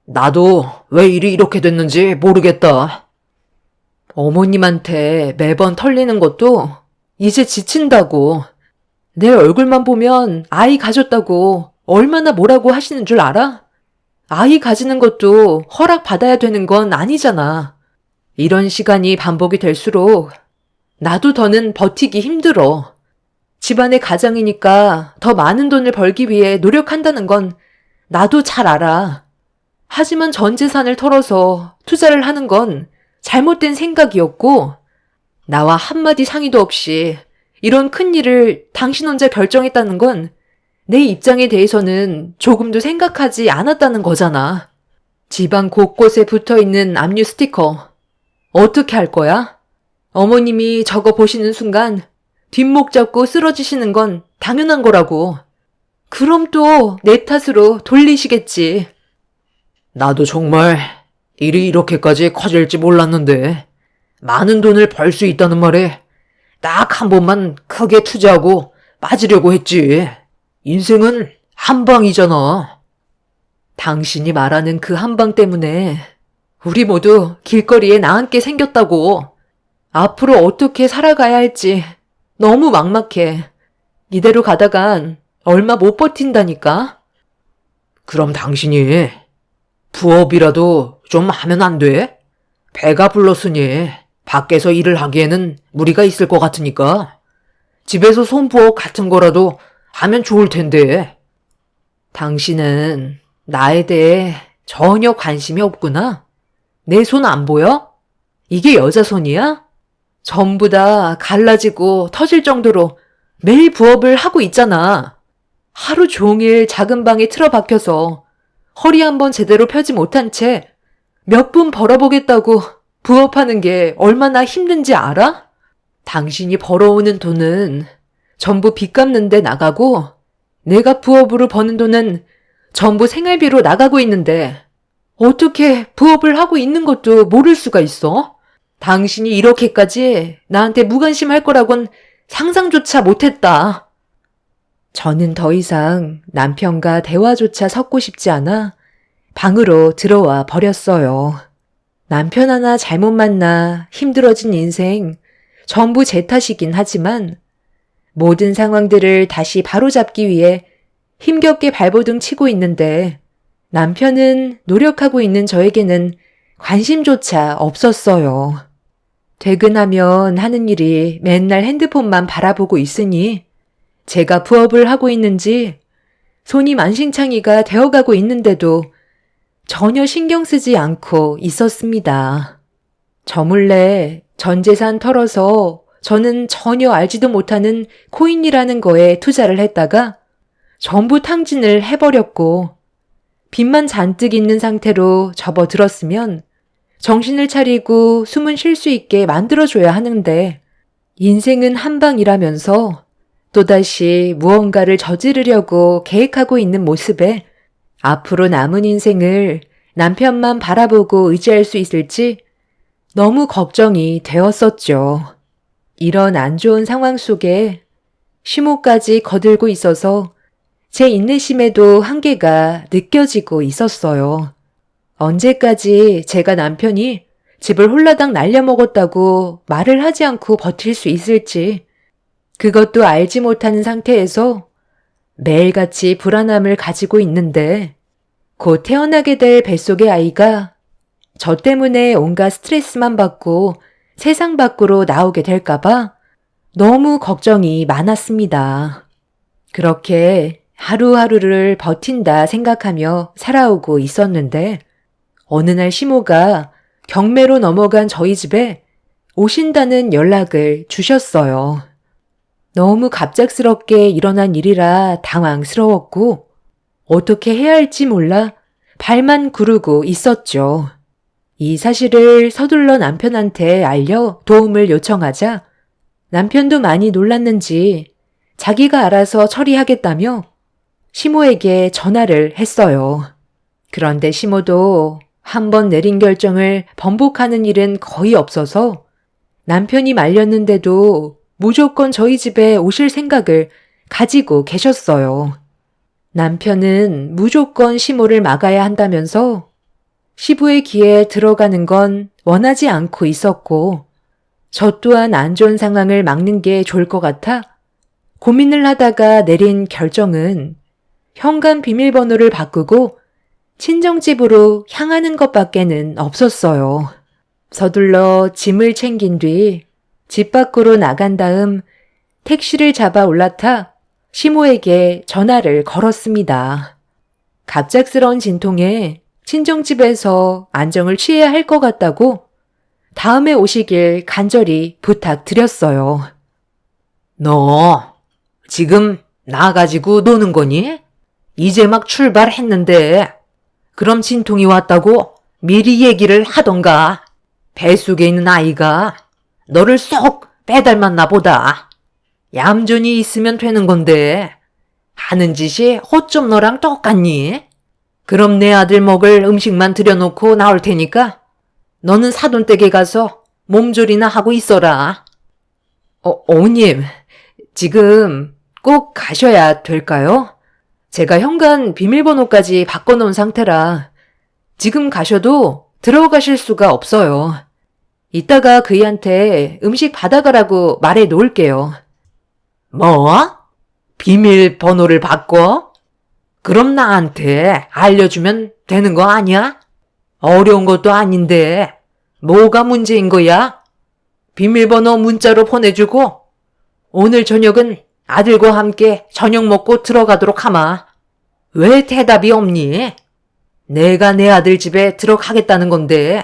나도 왜 일이 이렇게 됐는지 모르겠다. 어머님한테 매번 털리는 것도 이제 지친다고. 내 얼굴만 보면 아이 가졌다고 얼마나 뭐라고 하시는 줄 알아? 아이 가지는 것도 허락받아야 되는 건 아니잖아. 이런 시간이 반복이 될수록 나도 더는 버티기 힘들어. 집안의 가장이니까 더 많은 돈을 벌기 위해 노력한다는 건 나도 잘 알아. 하지만 전 재산을 털어서 투자를 하는 건 잘못된 생각이었고, 나와 한마디 상의도 없이 이런 큰일을 당신 혼자 결정했다는 건 내 입장에 대해서는 조금도 생각하지 않았다는 거잖아. 집안 곳곳에 붙어있는 압류 스티커 어떻게 할 거야? 어머님이 저거 보시는 순간 뒷목 잡고 쓰러지시는 건 당연한 거라고. 그럼 또 내 탓으로 돌리시겠지. 나도 정말 일이 이렇게까지 커질지 몰랐는데 많은 돈을 벌 수 있다는 말에 딱 한 번만 크게 투자하고 빠지려고 했지. 인생은 한 방이잖아. 당신이 말하는 그 한 방 때문에 우리 모두 길거리에 나앉게 생겼다고. 앞으로 어떻게 살아가야 할지 너무 막막해. 이대로 가다간 얼마 못 버틴다니까. 그럼 당신이 부업이라도 좀 하면 안 돼? 배가 불렀으니 밖에서 일을 하기에는 무리가 있을 것 같으니까 집에서 손부업 같은 거라도 하면 좋을 텐데. 당신은 나에 대해 전혀 관심이 없구나. 내 손 안 보여? 이게 여자 손이야? 전부 다 갈라지고 터질 정도로 매일 부업을 하고 있잖아. 하루 종일 작은 방에 틀어박혀서 허리 한번 제대로 펴지 못한 채 몇 분 벌어보겠다고 부업하는 게 얼마나 힘든지 알아? 당신이 벌어오는 돈은 전부 빚 갚는 데 나가고 내가 부업으로 버는 돈은 전부 생활비로 나가고 있는데 어떻게 부업을 하고 있는 것도 모를 수가 있어? 당신이 이렇게까지 나한테 무관심할 거라곤 상상조차 못했다. 저는 더 이상 남편과 대화조차 섞고 싶지 않아 방으로 들어와 버렸어요. 남편 하나 잘못 만나 힘들어진 인생 전부 제 탓이긴 하지만 모든 상황들을 다시 바로잡기 위해 힘겹게 발버둥 치고 있는데 남편은 노력하고 있는 저에게는 관심조차 없었어요. 퇴근하면 하는 일이 맨날 핸드폰만 바라보고 있으니 제가 부업을 하고 있는지 손이 만신창이가 되어가고 있는데도 전혀 신경 쓰지 않고 있었습니다. 저 몰래 전 재산 털어서 저는 전혀 알지도 못하는 코인이라는 거에 투자를 했다가 전부 탕진을 해버렸고 빚만 잔뜩 있는 상태로 접어들었으면 정신을 차리고 숨은 쉴 수 있게 만들어줘야 하는데 인생은 한 방이라면서 또다시 무언가를 저지르려고 계획하고 있는 모습에 앞으로 남은 인생을 남편만 바라보고 의지할 수 있을지 너무 걱정이 되었었죠. 이런 안 좋은 상황 속에 심호까지 거들고 있어서 제 인내심에도 한계가 느껴지고 있었어요. 언제까지 제가 남편이 집을 홀라당 날려먹었다고 말을 하지 않고 버틸 수 있을지 그것도 알지 못하는 상태에서 매일같이 불안함을 가지고 있는데 곧 태어나게 될 뱃속의 아이가 저 때문에 온갖 스트레스만 받고 세상 밖으로 나오게 될까봐 너무 걱정이 많았습니다. 그렇게 하루하루를 버틴다 생각하며 살아오고 있었는데 어느 날 시모가 경매로 넘어간 저희 집에 오신다는 연락을 주셨어요. 너무 갑작스럽게 일어난 일이라 당황스러웠고 어떻게 해야 할지 몰라 발만 구르고 있었죠. 이 사실을 서둘러 남편한테 알려 도움을 요청하자 남편도 많이 놀랐는지 자기가 알아서 처리하겠다며 시모에게 전화를 했어요. 그런데 시모도 한 번 내린 결정을 번복하는 일은 거의 없어서 남편이 말렸는데도 무조건 저희 집에 오실 생각을 가지고 계셨어요. 남편은 무조건 시모를 막아야 한다면서 시부의 귀에 들어가는 건 원하지 않고 있었고 저 또한 안 좋은 상황을 막는 게 좋을 것 같아 고민을 하다가 내린 결정은 현관 비밀번호를 바꾸고 친정집으로 향하는 것밖에는 없었어요. 서둘러 짐을 챙긴 뒤 집 밖으로 나간 다음 택시를 잡아 올라타 시모에게 전화를 걸었습니다. 갑작스러운 진통에 친정집에서 안정을 취해야 할 것 같다고 다음에 오시길 간절히 부탁드렸어요. 너 지금 나가지고 노는 거니? 이제 막 출발했는데 그럼 진통이 왔다고 미리 얘기를 하던가. 뱃속에 있는 아이가 너를 쏙 빼닮았나 보다. 얌전히 있으면 되는 건데 하는 짓이 어쩜 너랑 똑같니? 그럼 내 아들 먹을 음식만 들여놓고 나올 테니까 너는 사돈댁에 가서 몸조리나 하고 있어라. 어머님, 지금 꼭 가셔야 될까요? 제가 현관 비밀번호까지 바꿔놓은 상태라 지금 가셔도 들어가실 수가 없어요. 이따가 그이한테 음식 받아가라고 말해 놓을게요. 뭐? 비밀번호를 바꿔? 그럼 나한테 알려주면 되는 거 아니야? 어려운 것도 아닌데 뭐가 문제인 거야? 비밀번호 문자로 보내주고 오늘 저녁은 아들과 함께 저녁 먹고 들어가도록 하마. 왜 대답이 없니? 내가 내 아들 집에 들어가겠다는 건데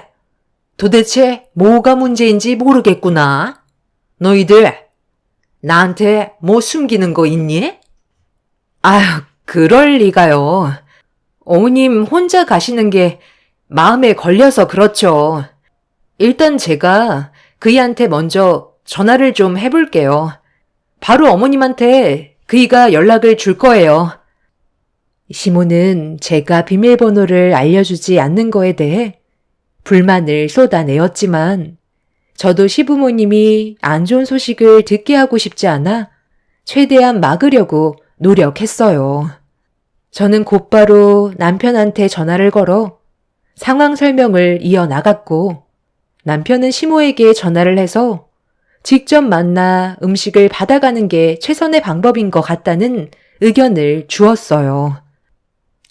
도대체 뭐가 문제인지 모르겠구나. 너희들 나한테 뭐 숨기는 거 있니? 아휴, 그럴 리가요. 어머님 혼자 가시는 게 마음에 걸려서 그렇죠. 일단 제가 그이한테 먼저 전화를 좀 해볼게요. 바로 어머님한테 그이가 연락을 줄 거예요. 시모는 제가 비밀번호를 알려주지 않는 거에 대해 불만을 쏟아내었지만 저도 시부모님이 안 좋은 소식을 듣게 하고 싶지 않아 최대한 막으려고 노력했어요. 저는 곧바로 남편한테 전화를 걸어 상황 설명을 이어나갔고 남편은 시모에게 전화를 해서 직접 만나 음식을 받아가는 게 최선의 방법인 것 같다는 의견을 주었어요.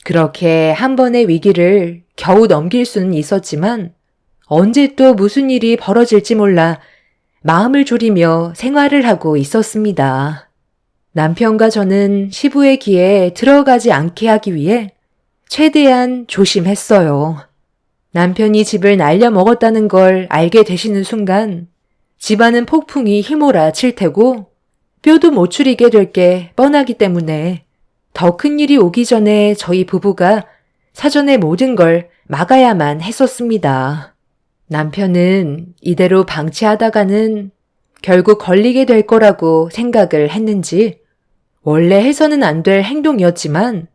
그렇게 한 번의 위기를 겨우 넘길 수는 있었지만 언제 또 무슨 일이 벌어질지 몰라 마음을 졸이며 생활을 하고 있었습니다. 남편과 저는 시부의 귀에 들어가지 않게 하기 위해 최대한 조심했어요. 남편이 집을 날려먹었다는 걸 알게 되시는 순간 집안은 폭풍이 휘몰아칠 테고 뼈도 못 추리게 될 게 뻔하기 때문에 더 큰 일이 오기 전에 저희 부부가 사전에 모든 걸 막아야만 했었습니다. 남편은 이대로 방치하다가는 결국 걸리게 될 거라고 생각을 했는지 원래 해서는 안 될 행동이었지만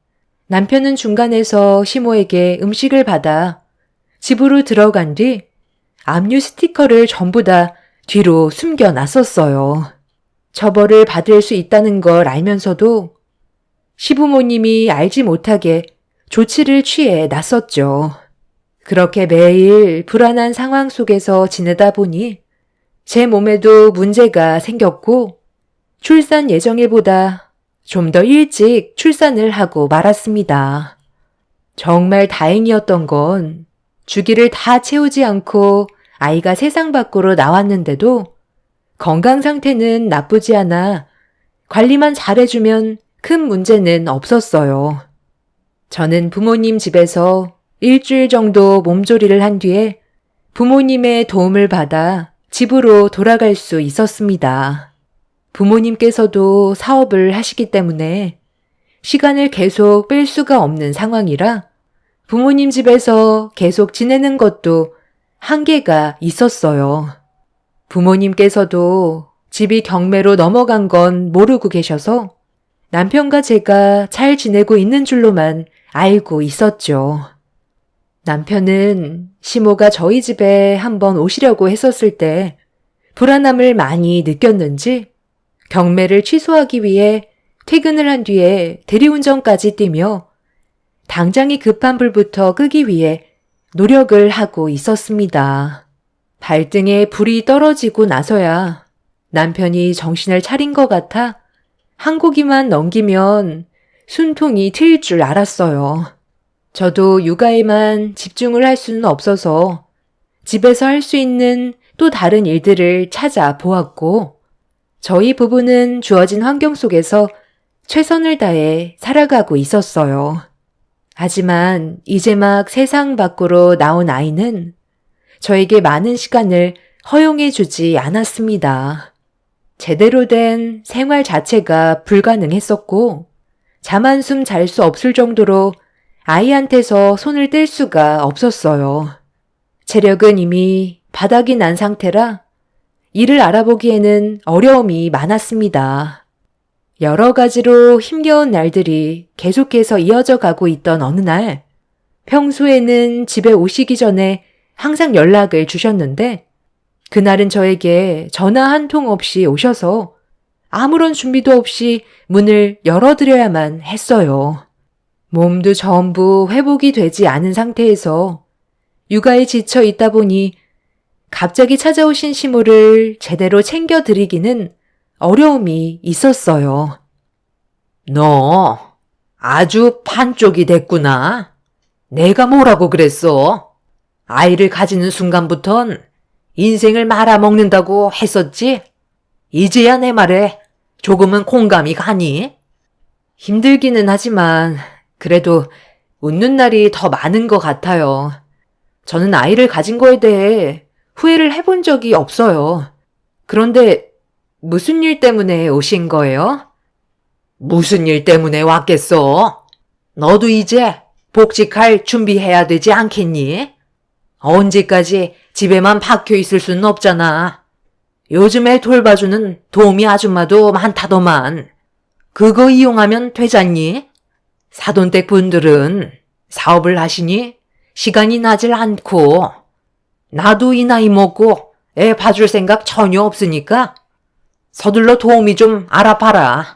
남편은 중간에서 시모에게 음식을 받아 집으로 들어간 뒤 압류 스티커를 전부 다 뒤로 숨겨놨었어요. 처벌을 받을 수 있다는 걸 알면서도 시부모님이 알지 못하게 조치를 취해 나섰죠. 그렇게 매일 불안한 상황 속에서 지내다 보니 제 몸에도 문제가 생겼고 출산 예정일보다 좀 더 일찍 출산을 하고 말았습니다. 정말 다행이었던 건 주기를 다 채우지 않고 아이가 세상 밖으로 나왔는데도 건강 상태는 나쁘지 않아 관리만 잘해주면 큰 문제는 없었어요. 저는 부모님 집에서 일주일 정도 몸조리를 한 뒤에 부모님의 도움을 받아 집으로 돌아갈 수 있었습니다. 부모님께서도 사업을 하시기 때문에 시간을 계속 뺄 수가 없는 상황이라 부모님 집에서 계속 지내는 것도 한계가 있었어요. 부모님께서도 집이 경매로 넘어간 건 모르고 계셔서 남편과 제가 잘 지내고 있는 줄로만 알고 있었죠. 남편은 시모가 저희 집에 한번 오시려고 했었을 때 불안함을 많이 느꼈는지 경매를 취소하기 위해 퇴근을 한 뒤에 대리운전까지 뛰며 당장이 급한 불부터 끄기 위해 노력을 하고 있었습니다. 발등에 불이 떨어지고 나서야 남편이 정신을 차린 것 같아 한 고기만 넘기면 숨통이 트일 줄 알았어요. 저도 육아에만 집중을 할 수는 없어서 집에서 할 수 있는 또 다른 일들을 찾아보았고 저희 부부는 주어진 환경 속에서 최선을 다해 살아가고 있었어요. 하지만 이제 막 세상 밖으로 나온 아이는 저에게 많은 시간을 허용해 주지 않았습니다. 제대로 된 생활 자체가 불가능했었고 잠 한숨 잘 수 없을 정도로 아이한테서 손을 뗄 수가 없었어요. 체력은 이미 바닥이 난 상태라 이를 알아보기에는 어려움이 많았습니다. 여러 가지로 힘겨운 날들이 계속해서 이어져 가고 있던 어느 날, 평소에는 집에 오시기 전에 항상 연락을 주셨는데, 그날은 저에게 전화 한 통 없이 오셔서 아무런 준비도 없이 문을 열어드려야만 했어요. 몸도 전부 회복이 되지 않은 상태에서 육아에 지쳐 있다 보니 갑자기 찾아오신 시모를 제대로 챙겨드리기는 어려움이 있었어요. 너 아주 반쪽이 됐구나. 내가 뭐라고 그랬어? 아이를 가지는 순간부턴 인생을 말아먹는다고 했었지? 이제야 내 말에 조금은 공감이 가니? 힘들기는 하지만 그래도 웃는 날이 더 많은 것 같아요. 저는 아이를 가진 거에 대해 후회를 해본 적이 없어요. 그런데 무슨 일 때문에 오신 거예요? 무슨 일 때문에 왔겠어? 너도 이제 복직할 준비해야 되지 않겠니? 언제까지 집에만 박혀 있을 수는 없잖아. 요즘에 돌봐주는 도우미 아줌마도 많다더만. 그거 이용하면 되잖니? 사돈댁 분들은 사업을 하시니 시간이 나질 않고 나도 이 나이 먹고 애 봐줄 생각 전혀 없으니까 서둘러 도우미 좀 알아봐라.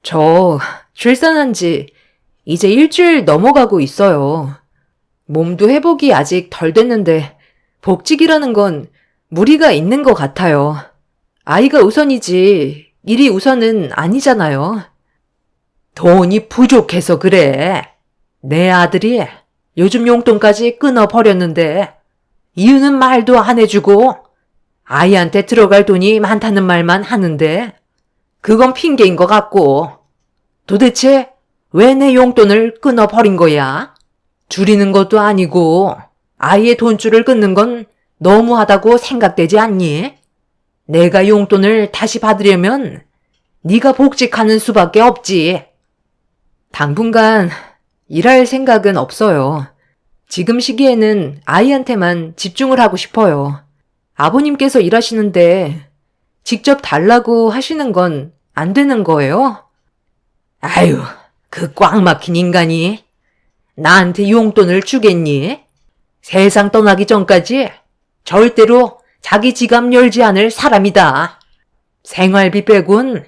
저 출산한 지 이제 일주일 넘어가고 있어요. 몸도 회복이 아직 덜 됐는데 복직이라는 건 무리가 있는 것 같아요. 아이가 우선이지 일이 우선은 아니잖아요. 돈이 부족해서 그래. 내 아들이 요즘 용돈까지 끊어버렸는데 이유는 말도 안 해주고 아이한테 들어갈 돈이 많다는 말만 하는데 그건 핑계인 것 같고 도대체 왜 내 용돈을 끊어버린 거야? 줄이는 것도 아니고 아이의 돈줄을 끊는 건 너무하다고 생각되지 않니? 내가 용돈을 다시 받으려면 네가 복직하는 수밖에 없지. 당분간 일할 생각은 없어요. 지금 시기에는 아이한테만 집중을 하고 싶어요. 아버님께서 일하시는데 직접 달라고 하시는 건 안 되는 거예요? 아유, 그 꽉 막힌 인간이 나한테 용돈을 주겠니? 세상 떠나기 전까지 절대로 자기 지갑 열지 않을 사람이다. 생활비 빼곤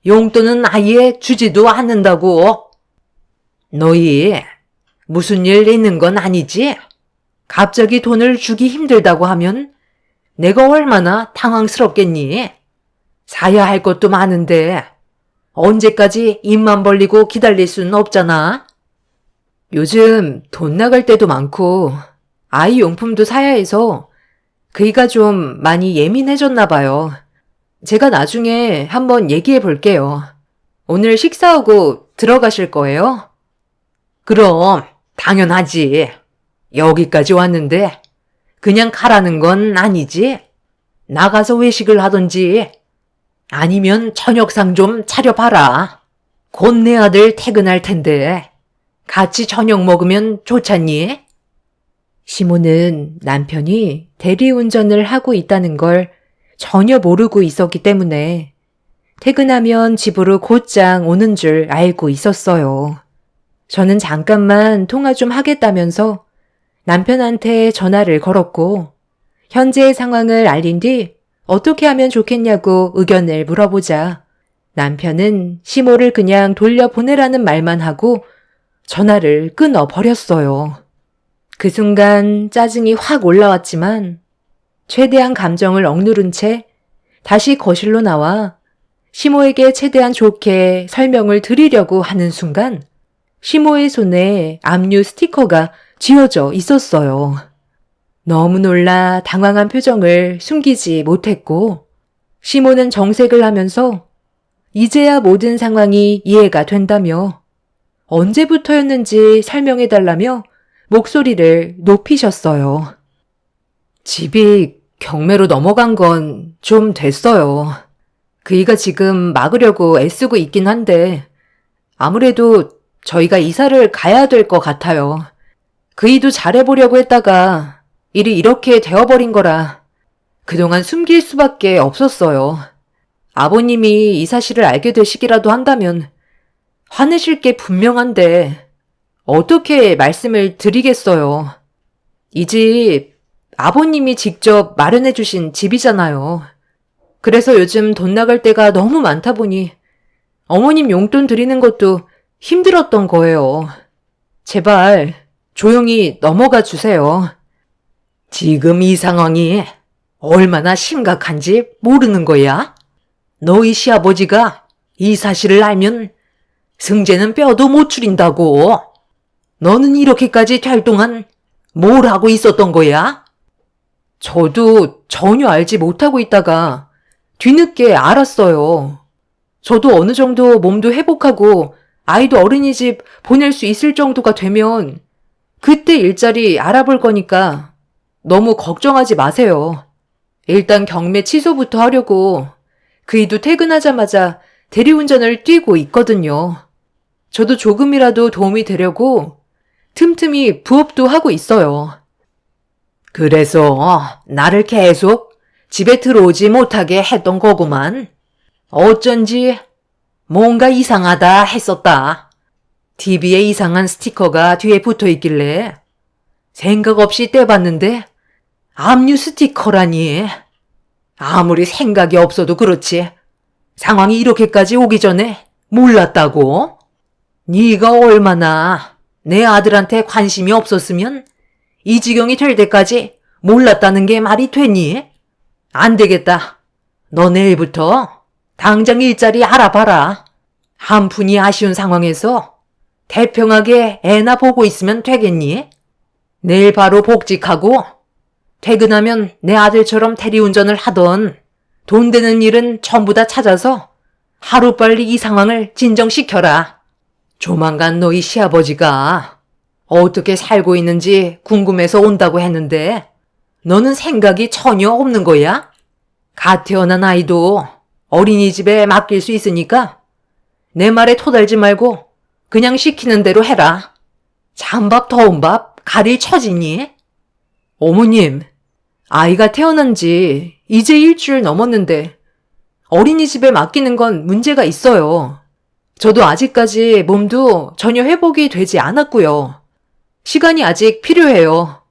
용돈은 아예 주지도 않는다고. 너희 무슨 일 있는 건 아니지? 갑자기 돈을 주기 힘들다고 하면 내가 얼마나 당황스럽겠니? 사야 할 것도 많은데 언제까지 입만 벌리고 기다릴 수는 없잖아. 요즘 돈 나갈 때도 많고 아이 용품도 사야 해서 그이가 좀 많이 예민해졌나 봐요. 제가 나중에 한번 얘기해 볼게요. 오늘 식사하고 들어가실 거예요? 그럼 당연하지. 여기까지 왔는데 그냥 가라는 건 아니지. 나가서 외식을 하던지 아니면 저녁상 좀 차려봐라. 곧 내 아들 퇴근할 텐데 같이 저녁 먹으면 좋잖니? 시모는 남편이 대리운전을 하고 있다는 걸 전혀 모르고 있었기 때문에 퇴근하면 집으로 곧장 오는 줄 알고 있었어요. 저는 잠깐만 통화 좀 하겠다면서 남편한테 전화를 걸었고 현재의 상황을 알린 뒤 어떻게 하면 좋겠냐고 의견을 물어보자 남편은 시모를 그냥 돌려보내라는 말만 하고 전화를 끊어버렸어요. 그 순간 짜증이 확 올라왔지만 최대한 감정을 억누른 채 다시 거실로 나와 시모에게 최대한 좋게 설명을 드리려고 하는 순간 시모의 손에 압류 스티커가 쥐어져 있었어요. 너무 놀라 당황한 표정을 숨기지 못했고 시모는 정색을 하면서 이제야 모든 상황이 이해가 된다며 언제부터였는지 설명해달라며 목소리를 높이셨어요. 집이 경매로 넘어간 건 좀 됐어요. 그이가 지금 막으려고 애쓰고 있긴 한데 아무래도 저희가 이사를 가야 될 것 같아요. 그이도 잘해보려고 했다가 일이 이렇게 되어버린 거라 그동안 숨길 수밖에 없었어요. 아버님이 이 사실을 알게 되시기라도 한다면 화내실 게 분명한데 어떻게 말씀을 드리겠어요. 이 집 아버님이 직접 마련해 주신 집이잖아요. 그래서 요즘 돈 나갈 때가 너무 많다 보니 어머님 용돈 드리는 것도 힘들었던 거예요. 제발 조용히 넘어가 주세요. 지금 이 상황이 얼마나 심각한지 모르는 거야? 너희 시아버지가 이 사실을 알면 승재는 뼈도 못 추린다고. 너는 이렇게까지 될 동안 뭘 하고 있었던 거야? 저도 전혀 알지 못하고 있다가 뒤늦게 알았어요. 저도 어느 정도 몸도 회복하고 아이도 어린이집 보낼 수 있을 정도가 되면 그때 일자리 알아볼 거니까 너무 걱정하지 마세요. 일단 경매 취소부터 하려고 그이도 퇴근하자마자 대리운전을 뛰고 있거든요. 저도 조금이라도 도움이 되려고 틈틈이 부업도 하고 있어요. 그래서 나를 계속 집에 들어오지 못하게 했던 거구만. 어쩐지 뭔가 이상하다 했었다. TV에 이상한 스티커가 뒤에 붙어 있길래 생각 없이 떼봤는데 압류 스티커라니. 아무리 생각이 없어도 그렇지. 상황이 이렇게까지 오기 전에 몰랐다고? 네가 얼마나 내 아들한테 관심이 없었으면 이 지경이 될 때까지 몰랐다는 게 말이 되니? 안 되겠다. 너 내일부터 당장 일자리 알아봐라. 한 푼이 아쉬운 상황에서 태평하게 애나 보고 있으면 되겠니? 내일 바로 복직하고 퇴근하면 내 아들처럼 대리운전을 하던 돈 되는 일은 전부 다 찾아서 하루빨리 이 상황을 진정시켜라. 조만간 너희 시아버지가 어떻게 살고 있는지 궁금해서 온다고 했는데 너는 생각이 전혀 없는 거야? 갓 태어난 아이도 어린이집에 맡길 수 있으니까 내 말에 토달지 말고 그냥 시키는 대로 해라. 찬밥 더운 밥 가릴 처지니? 어머님, 아이가 태어난 지 이제 일주일 넘었는데 어린이집에 맡기는 건 문제가 있어요. 저도 아직까지 몸도 전혀 회복이 되지 않았고요. 시간이 아직 필요해요.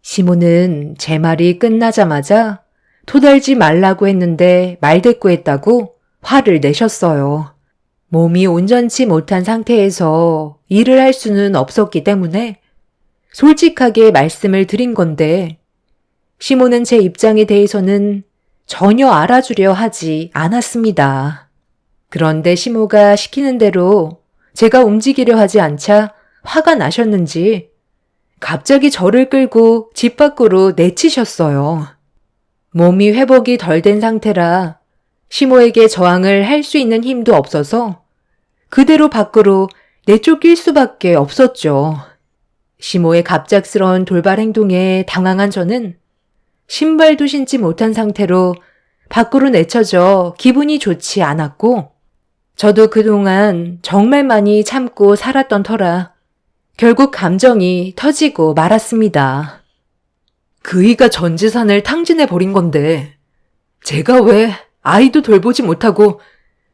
시모는 제 말이 끝나자마자 토달지 말라고 했는데 말대꾸했다고 화를 내셨어요. 몸이 온전치 못한 상태에서 일을 할 수는 없었기 때문에 솔직하게 말씀을 드린 건데 시모는 제 입장에 대해서는 전혀 알아주려 하지 않았습니다. 그런데 시모가 시키는 대로 제가 움직이려 하지 않자 화가 나셨는지 갑자기 저를 끌고 집 밖으로 내치셨어요. 몸이 회복이 덜 된 상태라 시모에게 저항을 할 수 있는 힘도 없어서 그대로 밖으로 내쫓길 수밖에 없었죠. 시모의 갑작스러운 돌발 행동에 당황한 저는 신발도 신지 못한 상태로 밖으로 내쳐져 기분이 좋지 않았고, 저도 그동안 정말 많이 참고 살았던 터라 결국 감정이 터지고 말았습니다. 그이가 전 재산을 탕진해버린 건데 제가 왜 아이도 돌보지 못하고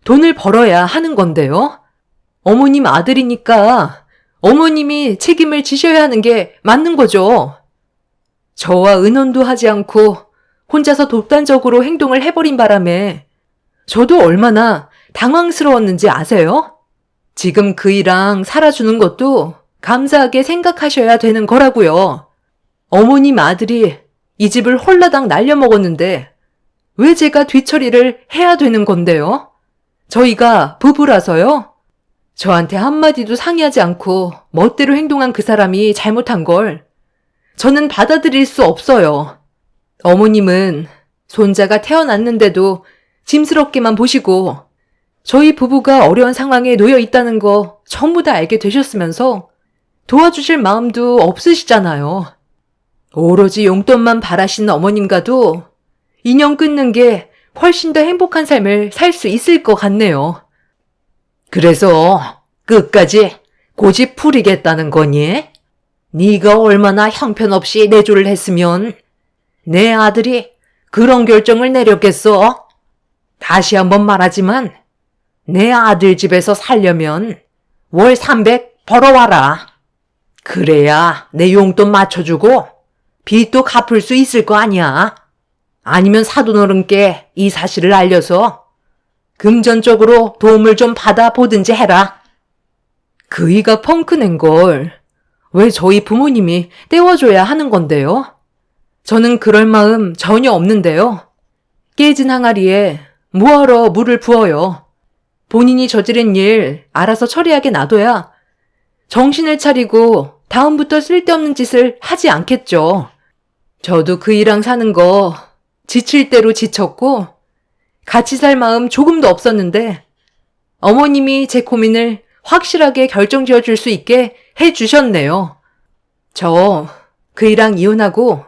돈을 벌어야 하는 건데요? 어머님 아들이니까 어머님이 책임을 지셔야 하는 게 맞는 거죠. 저와 의논도 하지 않고 혼자서 독단적으로 행동을 해버린 바람에 저도 얼마나 당황스러웠는지 아세요? 지금 그이랑 살아주는 것도 감사하게 생각하셔야 되는 거라고요. 어머님 아들이 이 집을 홀라당 날려먹었는데 왜 제가 뒤처리를 해야 되는 건데요? 저희가 부부라서요? 저한테 한마디도 상의하지 않고 멋대로 행동한 그 사람이 잘못한 걸 저는 받아들일 수 없어요. 어머님은 손자가 태어났는데도 짐스럽게만 보시고 저희 부부가 어려운 상황에 놓여 있다는 거 전부 다 알게 되셨으면서 도와주실 마음도 없으시잖아요. 오로지 용돈만 바라시는 어머님과도 인연 끊는 게 훨씬 더 행복한 삶을 살 수 있을 것 같네요. 그래서 끝까지 고집 부리겠다는 거니? 네가 얼마나 형편없이 내조를 했으면 내 아들이 그런 결정을 내렸겠어? 다시 한번 말하지만 내 아들 집에서 살려면 월 300 벌어와라. 그래야 내 용돈 맞춰주고 빚도 갚을 수 있을 거 아니야. 아니면 사돈어른께 이 사실을 알려서 금전적으로 도움을 좀 받아보든지 해라. 그이가 펑크낸 걸 왜 저희 부모님이 떼워줘야 하는 건데요? 저는 그럴 마음 전혀 없는데요. 깨진 항아리에 뭐하러 물을 부어요. 본인이 저지른 일 알아서 처리하게 놔둬야 정신을 차리고 다음부터 쓸데없는 짓을 하지 않겠죠. 저도 그이랑 사는 거 지칠 대로 지쳤고 같이 살 마음 조금도 없었는데 어머님이 제 고민을 확실하게 결정지어 줄 수 있게 해주셨네요. 저 그이랑 이혼하고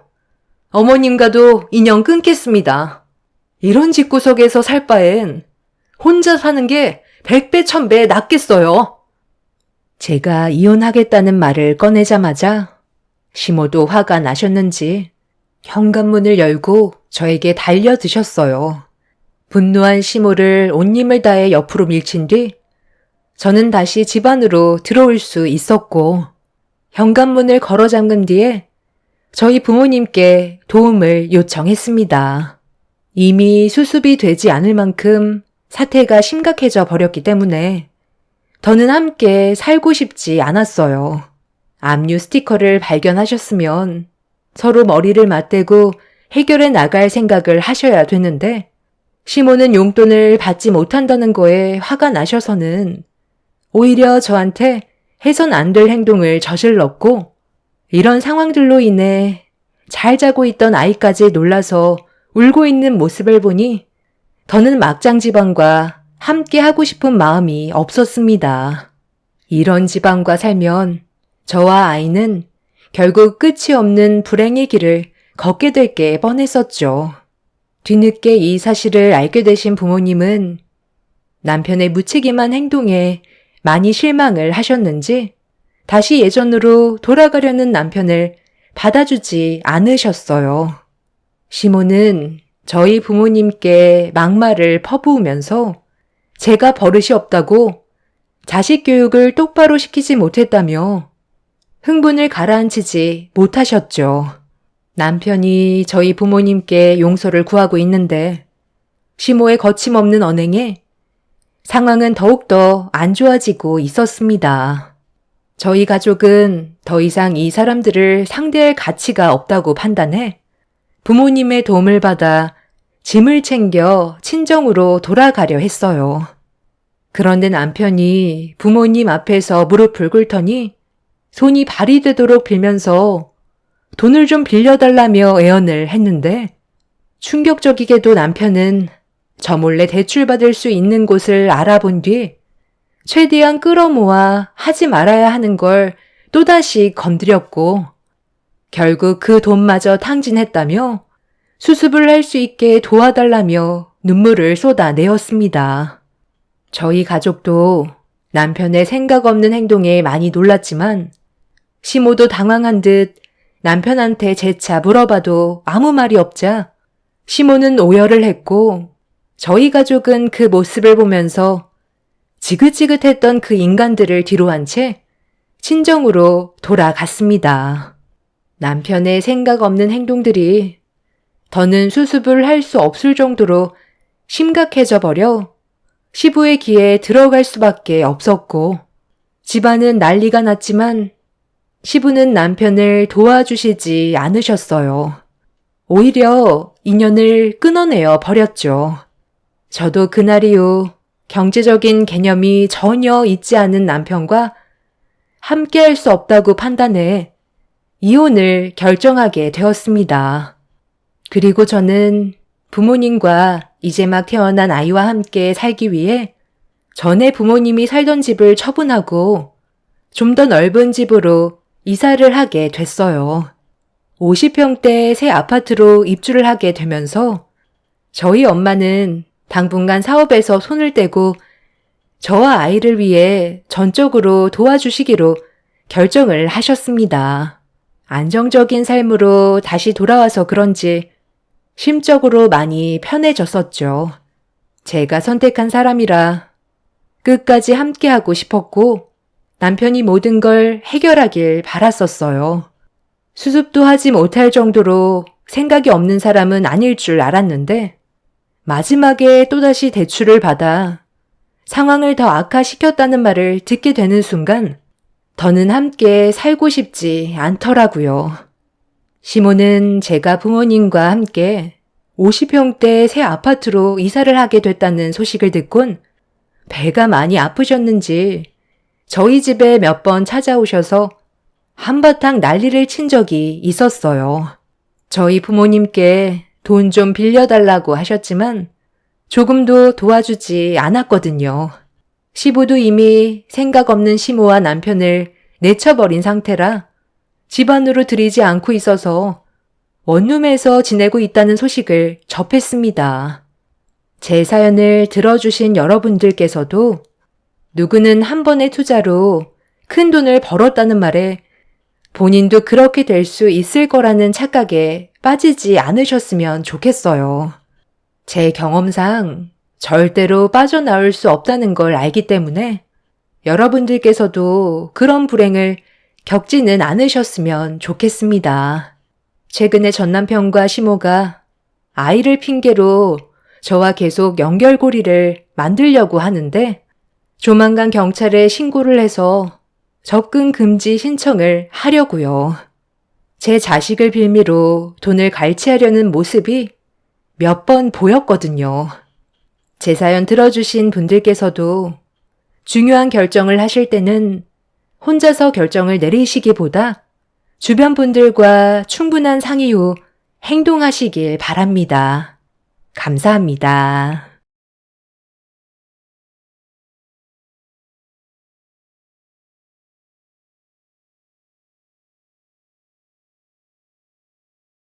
어머님과도 인연 끊겠습니다. 이런 집구석에서 살 바엔 혼자 사는 게 100배 1000배 낫겠어요. 제가 이혼하겠다는 말을 꺼내자마자 시모도 화가 나셨는지 현관문을 열고 저에게 달려드셨어요. 분노한 시모를 온 힘을 다해 옆으로 밀친 뒤 저는 다시 집 안으로 들어올 수 있었고, 현관문을 걸어 잠근 뒤에 저희 부모님께 도움을 요청했습니다. 이미 수습이 되지 않을 만큼 사태가 심각해져 버렸기 때문에 더는 함께 살고 싶지 않았어요. 압류 스티커를 발견하셨으면 서로 머리를 맞대고 해결해 나갈 생각을 하셔야 되는데, 시모는 용돈을 받지 못한다는 거에 화가 나셔서는 오히려 저한테 해선 안 될 행동을 저질렀고, 이런 상황들로 인해 잘 자고 있던 아이까지 놀라서 울고 있는 모습을 보니 더는 막장 지방과 함께 하고 싶은 마음이 없었습니다. 이런 지방과 살면 저와 아이는 결국 끝이 없는 불행의 길을 걷게 될 게 뻔했었죠. 뒤늦게 이 사실을 알게 되신 부모님은 남편의 무책임한 행동에 많이 실망을 하셨는지 다시 예전으로 돌아가려는 남편을 받아주지 않으셨어요. 시모는 저희 부모님께 막말을 퍼부으면서 제가 버릇이 없다고 자식 교육을 똑바로 시키지 못했다며 흥분을 가라앉히지 못하셨죠. 남편이 저희 부모님께 용서를 구하고 있는데 시모의 거침없는 언행에 상황은 더욱더 안 좋아지고 있었습니다. 저희 가족은 더 이상 이 사람들을 상대할 가치가 없다고 판단해 부모님의 도움을 받아 짐을 챙겨 친정으로 돌아가려 했어요. 그런데 남편이 부모님 앞에서 무릎을 꿇더니 손이 발이 되도록 빌면서 돈을 좀 빌려달라며 애언을 했는데 충격적이게도 남편은 저 몰래 대출받을 수 있는 곳을 알아본 뒤 최대한 끌어모아 하지 말아야 하는 걸 또다시 건드렸고 결국 그 돈마저 탕진했다며 수습을 할 수 있게 도와달라며 눈물을 쏟아내었습니다. 저희 가족도 남편의 생각 없는 행동에 많이 놀랐지만 시모도 당황한 듯 남편한테 재차 물어봐도 아무 말이 없자 시모는 오열을 했고 저희 가족은 그 모습을 보면서 지긋지긋했던 그 인간들을 뒤로한 채 친정으로 돌아갔습니다. 남편의 생각 없는 행동들이 더는 수습을 할 수 없을 정도로 심각해져 버려 시부의 귀에 들어갈 수밖에 없었고 집안은 난리가 났지만 시부는 남편을 도와주시지 않으셨어요. 오히려 인연을 끊어내어 버렸죠. 저도 그날 이후 경제적인 개념이 전혀 있지 않은 남편과 함께할 수 없다고 판단해 이혼을 결정하게 되었습니다. 그리고 저는 부모님과 이제 막 태어난 아이와 함께 살기 위해 전에 부모님이 살던 집을 처분하고 좀 더 넓은 집으로 이사를 하게 됐어요. 50평대 새 아파트로 입주를 하게 되면서 저희 엄마는 당분간 사업에서 손을 떼고 저와 아이를 위해 전적으로 도와주시기로 결정을 하셨습니다. 안정적인 삶으로 다시 돌아와서 그런지 심적으로 많이 편해졌었죠. 제가 선택한 사람이라 끝까지 함께하고 싶었고 남편이 모든 걸 해결하길 바랐었어요. 수습도 하지 못할 정도로 생각이 없는 사람은 아닐 줄 알았는데 마지막에 또다시 대출을 받아 상황을 더 악화시켰다는 말을 듣게 되는 순간 더는 함께 살고 싶지 않더라고요. 시모는 제가 부모님과 함께 50평대 새 아파트로 이사를 하게 됐다는 소식을 듣곤 배가 많이 아프셨는지 저희 집에 몇 번 찾아오셔서 한바탕 난리를 친 적이 있었어요. 저희 부모님께 돈 좀 빌려달라고 하셨지만 조금도 도와주지 않았거든요. 시부도 이미 생각 없는 시모와 남편을 내쳐버린 상태라 집안으로 들이지 않고 있어서 원룸에서 지내고 있다는 소식을 접했습니다. 제 사연을 들어주신 여러분들께서도 누구는 한 번의 투자로 큰 돈을 벌었다는 말에 본인도 그렇게 될 수 있을 거라는 착각에 빠지지 않으셨으면 좋겠어요. 제 경험상 절대로 빠져나올 수 없다는 걸 알기 때문에 여러분들께서도 그런 불행을 겪지는 않으셨으면 좋겠습니다. 최근에 전 남편과 시모가 아이를 핑계로 저와 계속 연결고리를 만들려고 하는데 조만간 경찰에 신고를 해서 접근 금지 신청을 하려고요. 제 자식을 빌미로 돈을 갈취하려는 모습이 몇 번 보였거든요. 제 사연 들어주신 분들께서도 중요한 결정을 하실 때는 혼자서 결정을 내리시기보다 주변 분들과 충분한 상의 후 행동하시길 바랍니다. 감사합니다.